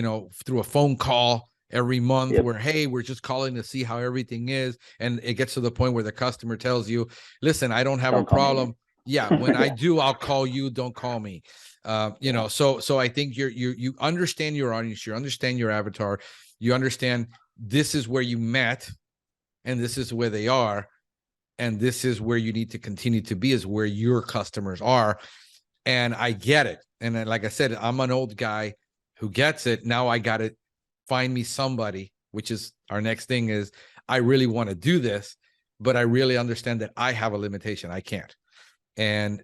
through a phone call every month, where, hey, we're just calling to see how everything is. And it gets to the point where the customer tells you, listen, I don't have a problem. When I do, I'll call you, don't call me. So I think you understand your audience, you understand your avatar, you understand this is where you met and this is where they are. And this is where you need to continue to be, is where your customers are. And I get it. And then, like I said, I'm an old guy who gets it. Now I got to find me somebody, which is our next thing, is I really want to do this, but I really understand that I have a limitation. I can't. And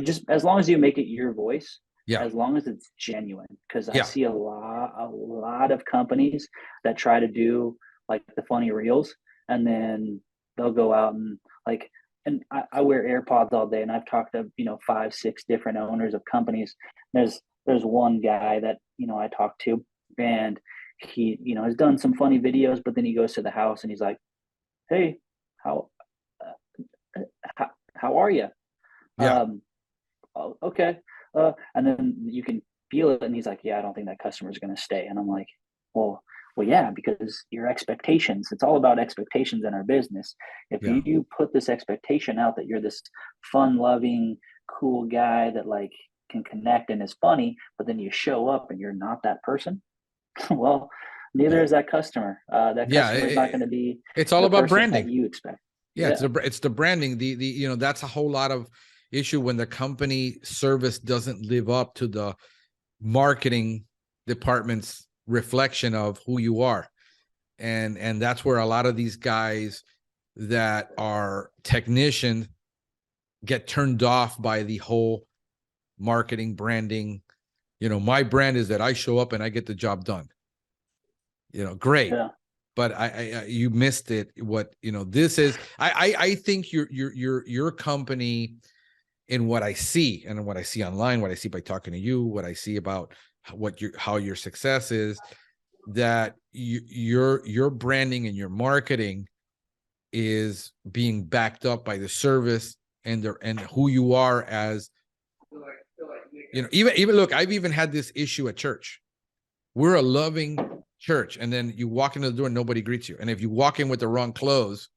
just as long as you make it your voice, Yeah. as long as it's genuine, because I see a lot of companies that try to do like the funny reels, and then they'll go out and like, and I wear AirPods all day, and I've talked to 5, 6 different owners of companies. There's one guy that I talked to, and he has done some funny videos, but then he goes to the house and he's like, "Hey, how are you?" Yeah. Oh, okay. And then you can feel it, and he's like, "Yeah, I don't think that customer is going to stay." And I'm like, well, yeah, because your expectations, it's all about expectations in our business. If you put this expectation out that you're this fun loving, cool guy that like can connect and is funny, but then you show up and you're not that person, well, neither is that customer. That customer is not going to be. It's all about branding. That you expect. It's the branding. The that's a whole lot of issue when the company service doesn't live up to the marketing department's reflection of who you are. And that's where a lot of these guys that are technicians get turned off by the whole marketing branding. My brand is that I show up and I get the job done. Great. But you missed it. What this is, I think your company, in what I see and what I see online, what I see by talking to you, what I see about how your success is, that your branding and your marketing is being backed up by the service and who you are as, even look, I've even had this issue at church. We're a loving church, and then you walk into the door and nobody greets you. And if you walk in with the wrong clothes,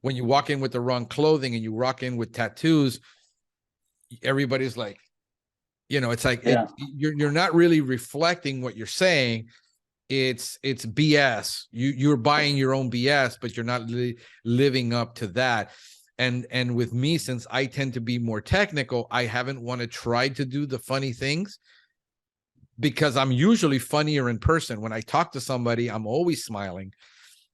when you walk in with the wrong clothing and you walk in with tattoos, everybody's like, it's like, you're not really reflecting what you're saying. It's BS. You're buying your own BS, but you're not really living up to that. And with me, since I tend to be more technical, I haven't want to try to do the funny things, because I'm usually funnier in person. When I talk to somebody, I'm always smiling.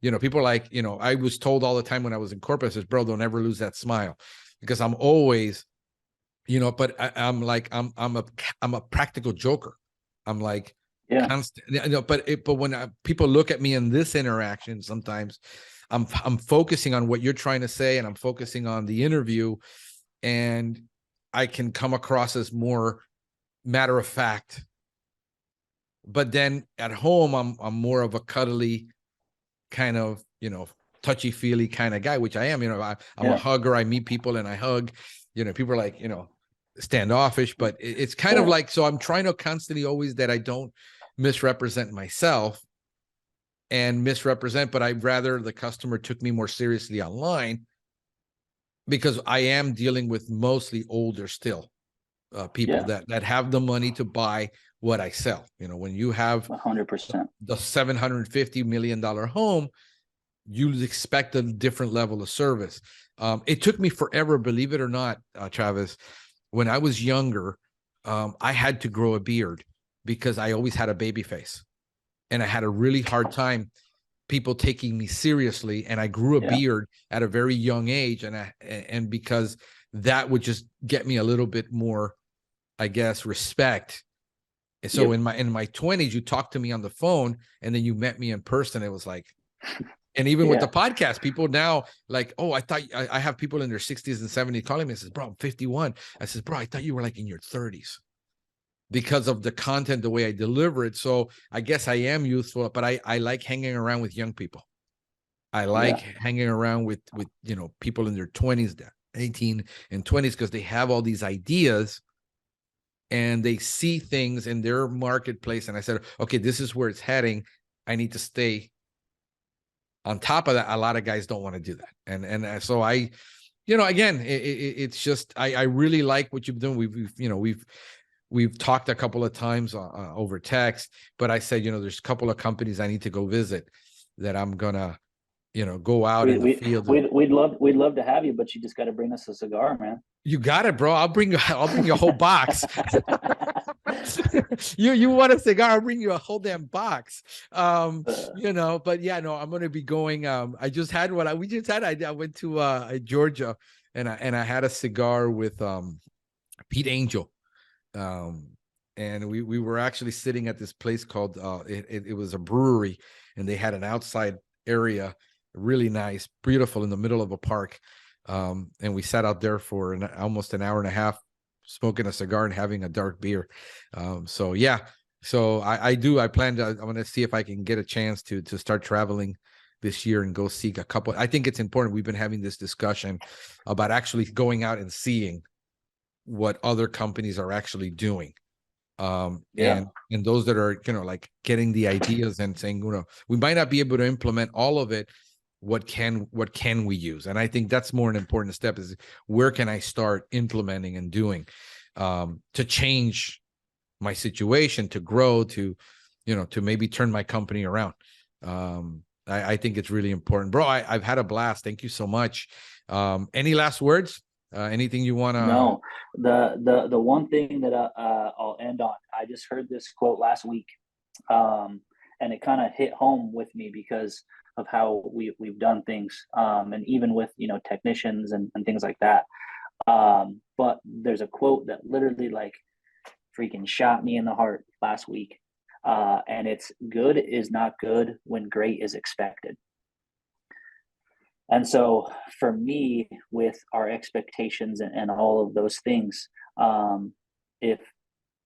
People are like, I was told all the time when I was in corporate, I says, bro, don't ever lose that smile, because I'm always, but I'm like, I'm a practical joker. I'm like Yeah. constant, but when people look at me in this interaction, sometimes I'm focusing on what you're trying to say, and I'm focusing on the interview, and I can come across as more matter of fact. But then at home, I'm more of a cuddly kind of, touchy feely kind of guy, which I am. I'm a Yeah. hugger. I meet people and I hug. People are like, standoffish, but it's kind of Yeah. like, so I'm trying to constantly always that I don't misrepresent myself and misrepresent, but I'd rather the customer took me more seriously online, because I am dealing with mostly older still people Yeah. that have the money to buy what I sell. When you have 100%. the $750 million home, you expect a different level of service. It took me forever, believe it or not, Travis. When I was younger, I had to grow a beard because I always had a baby face, and I had a really hard time people taking me seriously. And I grew a Yeah. beard at a very young age, and because that would just get me a little bit more, I guess, respect. And so Yep. in my 20s, you talked to me on the phone, and then you met me in person. It was like, and even with the Yeah. podcast, people now like, oh, I thought I have people in their 60s and 70s calling me and says, bro, I'm 51. I says, bro, I thought you were like in your 30s, because of the content, the way I deliver it. So I guess I am youthful, but I like hanging around with young people. I like Yeah. hanging around with people in their 20s, 18 and 20s, because they have all these ideas and they see things in their marketplace. And I said, okay, this is where it's heading. I need to stay on top of that. A lot of guys don't want to do that. And so I, again, it's just, I really like what you've done. We've talked a couple of times over text, but I said, there's a couple of companies I need to go visit that I'm gonna, go out We in the we field. we'd love to have you, but you just got to bring us a cigar, man. You got it, bro. I'll bring you a whole box. You want a cigar? I'll bring you a whole damn box. But yeah, no, I'm gonna be going. I just had what we just had. I went to Georgia, and I had a cigar with Pete Angel. Um, and we were actually sitting at this place called it was a brewery, and they had an outside area, really nice, beautiful, in the middle of a park. And we sat out there for almost an hour and a half, smoking a cigar and having a dark beer. So yeah, so I plan to, I'm going to see if I can get a chance to start traveling this year and go see a couple. I think it's important. We've been having this discussion about actually going out and seeing what other companies are actually doing. Yeah. And those that are, like getting the ideas and saying, we might not be able to implement all of it. What can we use? And I think that's more an important step, is where can I start implementing and doing to change my situation, to grow, to maybe turn my company around. I think it's really important, bro. I've had a blast. Thank you so much. Any last words? Anything you want to? No, the one thing that I'll end on. I just heard this quote last week, and it kind of hit home with me because of how we've done things, and even with technicians and things like that. But there's a quote that literally like freaking shot me in the heart last week, and it's good is not good when great is expected. And so for me, with our expectations and all of those things, if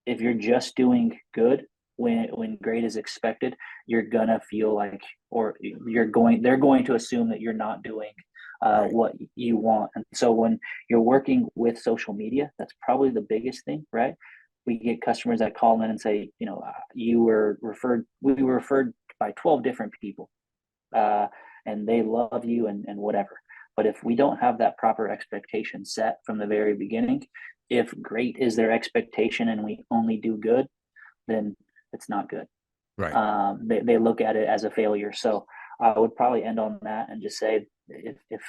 if you're just doing good when great is expected, you're gonna feel like, or they're going to assume that you're not doing Right. what you want. And so when you're working with social media, that's probably the biggest thing, right? We get customers that call in and say, we were referred by 12 different people, uh, and they love you and whatever. But if we don't have that proper expectation set from the very beginning, if great is their expectation and we only do good, then it's not good. Right. They look at it as a failure. So I would probably end on that and just say, if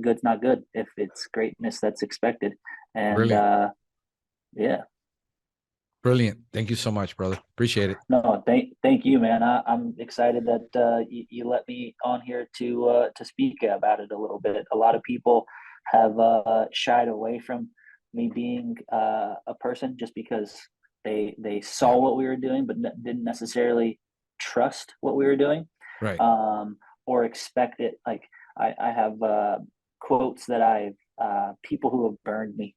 good's not good, if it's greatness that's expected. And Brilliant. yeah. Brilliant. Thank you so much, brother. Appreciate it. No, thank you, man. I'm excited that you let me on here to speak about it a little bit. A lot of people have shied away from me being a person just because they Yeah. saw what we were doing, but didn't necessarily trust what we were doing, Right. um, or expect it. Like I have quotes that I've people who have burned me.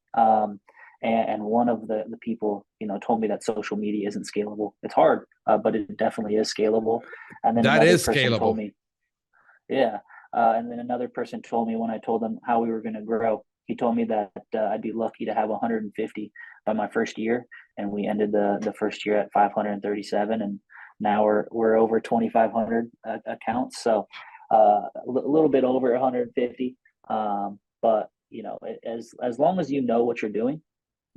And one of the people, told me that social media isn't scalable. It's hard, but it definitely is scalable. And then That another is person told scalable. me, yeah. And then another person told me when I told them how we were going to grow, he told me that I'd be lucky to have 150 by my first year, and we ended the first year at 537, and now we're over 2,500 accounts, so a little bit over 150. But as long as you know what you're doing,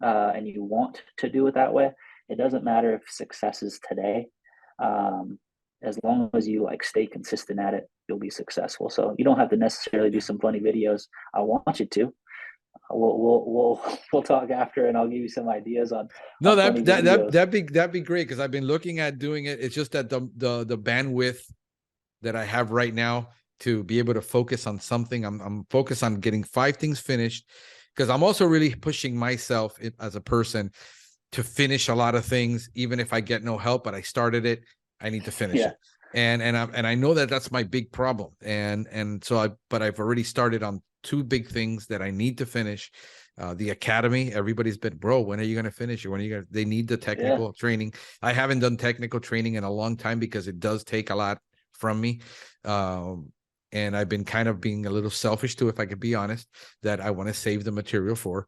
and you want to do it that way, it doesn't matter if success is today. Um, as long as you like stay consistent at it, you'll be successful. So you don't have to necessarily do some funny videos. I want you to. We'll talk after, and I'll give you some ideas No, on funny videos. that'd be great because I've been looking at doing it. It's just that the bandwidth that I have right now to be able to focus on something. I'm focused on getting 5 things finished because I'm also really pushing myself as a person to finish a lot of things, even if I get no help. But I started it, I need to finish Yeah, it, and I know that that's my big problem. And so I've already started on 2 big things that I need to finish. The academy, everybody's been, bro, when are you going to finish it? When are you going to, they need the yeah, technical training. I haven't done technical training in a long time because it does take a lot from me. And I've been kind of being a little selfish too, if I could be honest, that I want to save the material for,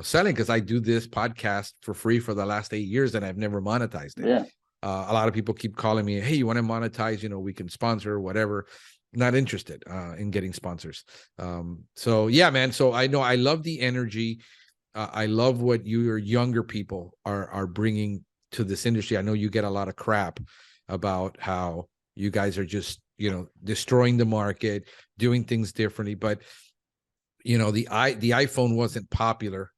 selling, because I do this podcast for free for the last 8 years and I've never monetized it. yeah, A lot of people keep calling me, hey, you want to monetize? We can sponsor or whatever. Not interested in getting sponsors. So yeah, man. So I know I love the energy. I love what your younger people are bringing to this industry. I know you get a lot of crap about how you guys are just destroying the market, doing things differently. But the iPhone wasn't popular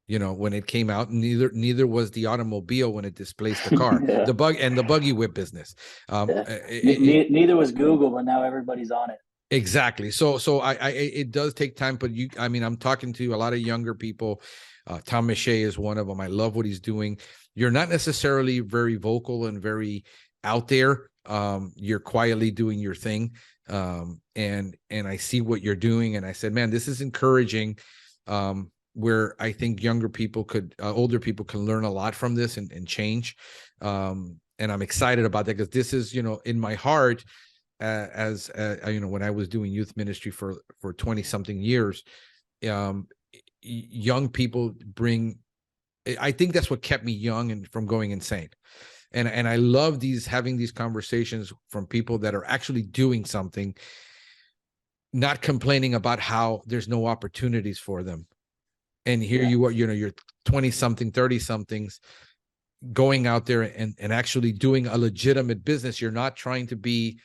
when it came out. Neither was the automobile when it displaced the car, yeah, the buggy whip business. yeah. Neither was Google, but now everybody's on it. Exactly. So it does take time, but I mean, I'm talking to a lot of younger people. Tom Miche is one of them. I love what he's doing. You're not necessarily very vocal and very out there. You're quietly doing your thing. And I see what you're doing. And I said, man, this is encouraging. Where I think older people can learn a lot from this and change. And I'm excited about that because this is, in my heart, as when I was doing youth ministry for 20 something years, young people bring, I think that's what kept me young and from going insane. And I love having these conversations from people that are actually doing something, not complaining about how there's no opportunities for them. And here you are, you're 20 something, 30 somethings going out there and actually doing a legitimate business. You're not trying to be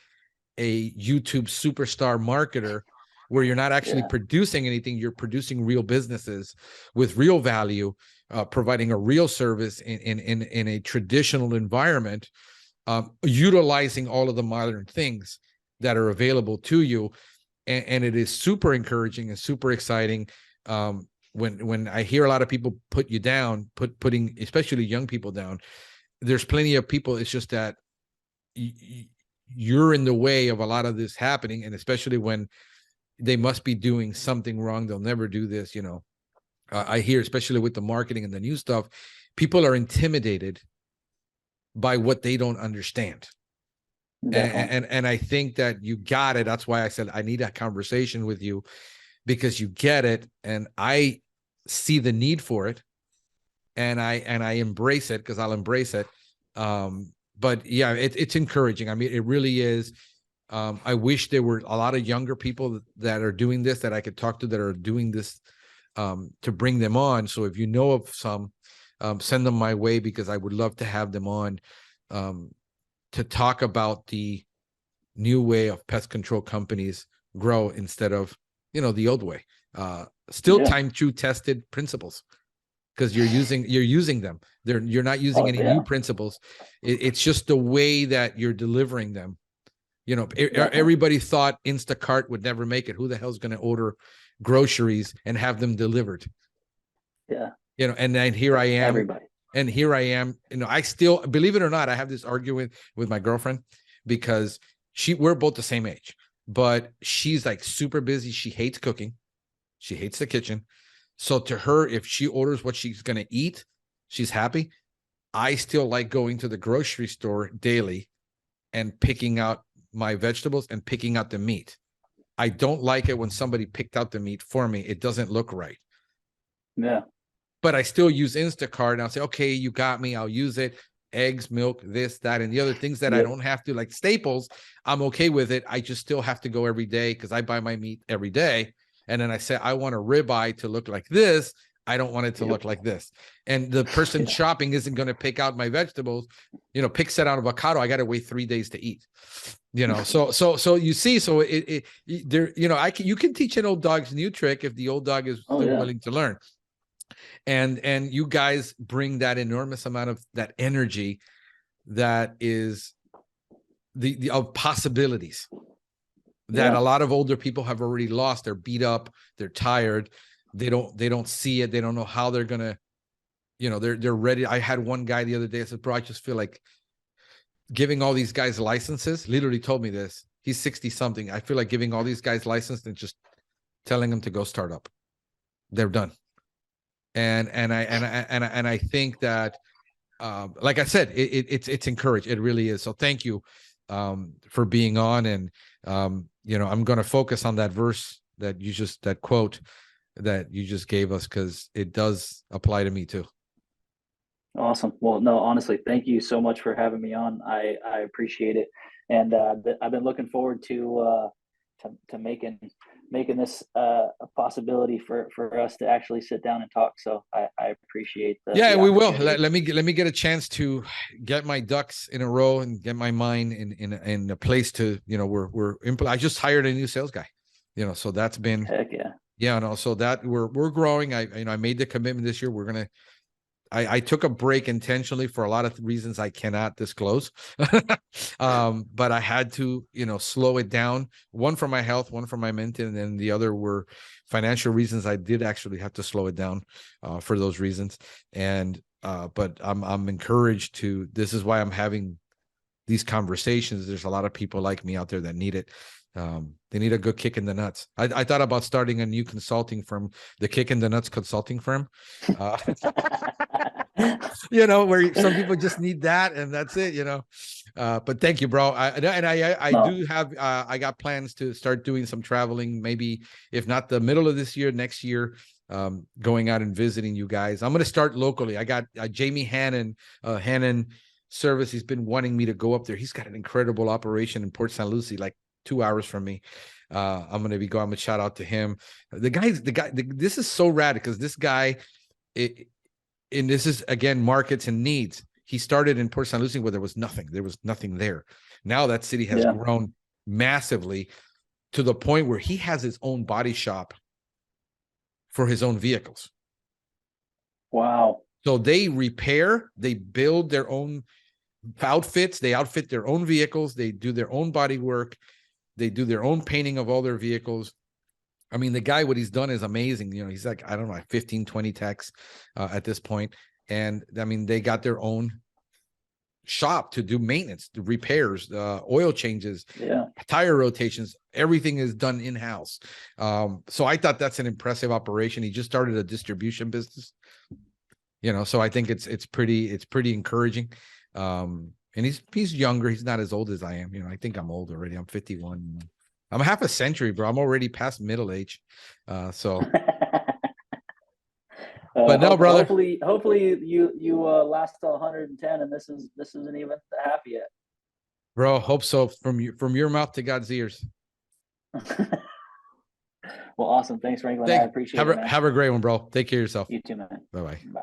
a YouTube superstar marketer where you're not actually Yeah, producing anything. You're producing real businesses with real value, providing a real service in a traditional environment, utilizing all of the modern things that are available to you. And it is super encouraging and super exciting. When I hear a lot of people put you down, putting especially young people down, there's plenty of people. It's just that you're in the way of a lot of this happening, and especially when they must be doing something wrong. They'll never do this. I hear, especially with the marketing and the new stuff, people are intimidated by what they don't understand. definitely. And I think that you got it. That's why I said I need a conversation with you, because you get it, and I see the need for it, and I embrace it because I'll embrace it. But yeah, it's encouraging. I mean, it really is. I wish there were a lot of younger people that are doing this that I could talk to that are doing this, to bring them on. So if you know of some, send them my way, because I would love to have them on, to talk about the new way of pest control companies grow instead of, the old way. Still Yeah, time true tested principles. because you're using them. You're not using Oh any new yeah, principles. It's just the way that you're delivering them. definitely. Everybody thought Instacart would never make it. Who the hell's going to order groceries and have them delivered? Yeah, And then here I am. everybody. And here I am. I still, believe it or not, I have this argument with my girlfriend because we're both the same age, but she's like super busy. She hates cooking. She hates the kitchen. So to her, if she orders what she's going to eat, she's happy. I still like going to the grocery store daily and picking out my vegetables and picking out the meat. I don't like it when somebody picked out the meat for me. It doesn't look right. Yeah. But I still use Instacart and I'll say, okay, you got me. I'll use it. Eggs, milk, this, that, and the other things that I don't have to, like staples, I'm okay with it. I just still have to go every day because I buy my meat every day. And then I say, I want a ribeye to look like this. I don't want it to look like this. And the person shopping isn't going to pick out my vegetables, pick set out avocado. I got to wait 3 days to eat, so you see, so you can teach an old dog's new trick if the old dog is still willing to learn. And you guys bring that enormous amount of that energy that is the of possibilities that a lot of older people have already lost. They're beat up, they're tired, they don't see it, they don't know how they're gonna, they're ready. I had one guy the other day, I said, bro, I just feel like giving all these guys licenses. Literally told me this. He's 60 something. I feel like giving all these guys license and just telling them to go start up. They're done. And I think that, like I said, it's encouraged. It really is. So thank you for being on. And I'm going to focus on that verse that quote that you just gave us, because it does apply to me too. Awesome. Well, no, honestly, thank you so much for having me on. I appreciate it, and I've been looking forward to making this a possibility for us to actually sit down and talk. So I appreciate the we will. opportunity. Let me get a chance to get my ducks in a row and get my mind in a place to, I just hired a new sales guy, so that's been, heck yeah. Yeah, no, so that we're growing. I made the commitment this year. I took a break intentionally for a lot of reasons I cannot disclose. But I had to, slow it down. One for my health, one for my mental, and then the other were financial reasons. I did actually have to slow it down for those reasons. And but I'm encouraged to. This is why I'm having these conversations. There's a lot of people like me out there that need it. They need a good kick in the nuts. I thought about starting a new consulting firm, the Kick in the Nuts consulting firm. Where some people just need that and that's it, but thank you, bro. I do have, I got plans to start doing some traveling, maybe if not the middle of this year, next year, going out and visiting you guys. I'm going to start locally. I got Jamie Hannon Service. He's been wanting me to go up there. He's got an incredible operation in Port St. Lucie, like 2 hours from me. I'm going to be going. I'm going to shout out to him. This is so rad because this guy, and this is again, markets and needs. He started in Port St. Lucie where there was nothing. There was nothing there. Now that city has grown massively to the point where he has his own body shop for his own vehicles. Wow. So they repair, they build their own outfits, they outfit their own vehicles, they do their own body work, they do their own painting of all their vehicles. I mean, the guy, what he's done is amazing. He's like, I don't know, like 15, 20 techs at this point. And I mean, they got their own shop to do maintenance, do repairs, oil changes, tire rotations. Everything is done in-house. So I thought that's an impressive operation. He just started a distribution business, so I think it's pretty encouraging. And he's younger. He's not as old as I am. I think I'm old already. I'm 51. I'm half a century, bro. I'm already past middle age. So but no, brother. Hopefully you last till 110, and this isn't even the half yet. Bro, hope so. From your mouth to God's ears. Well, awesome. Thanks, Franklin. I appreciate it, man. Have a great one, bro. Take care of yourself. You too, man. Bye-bye. Bye.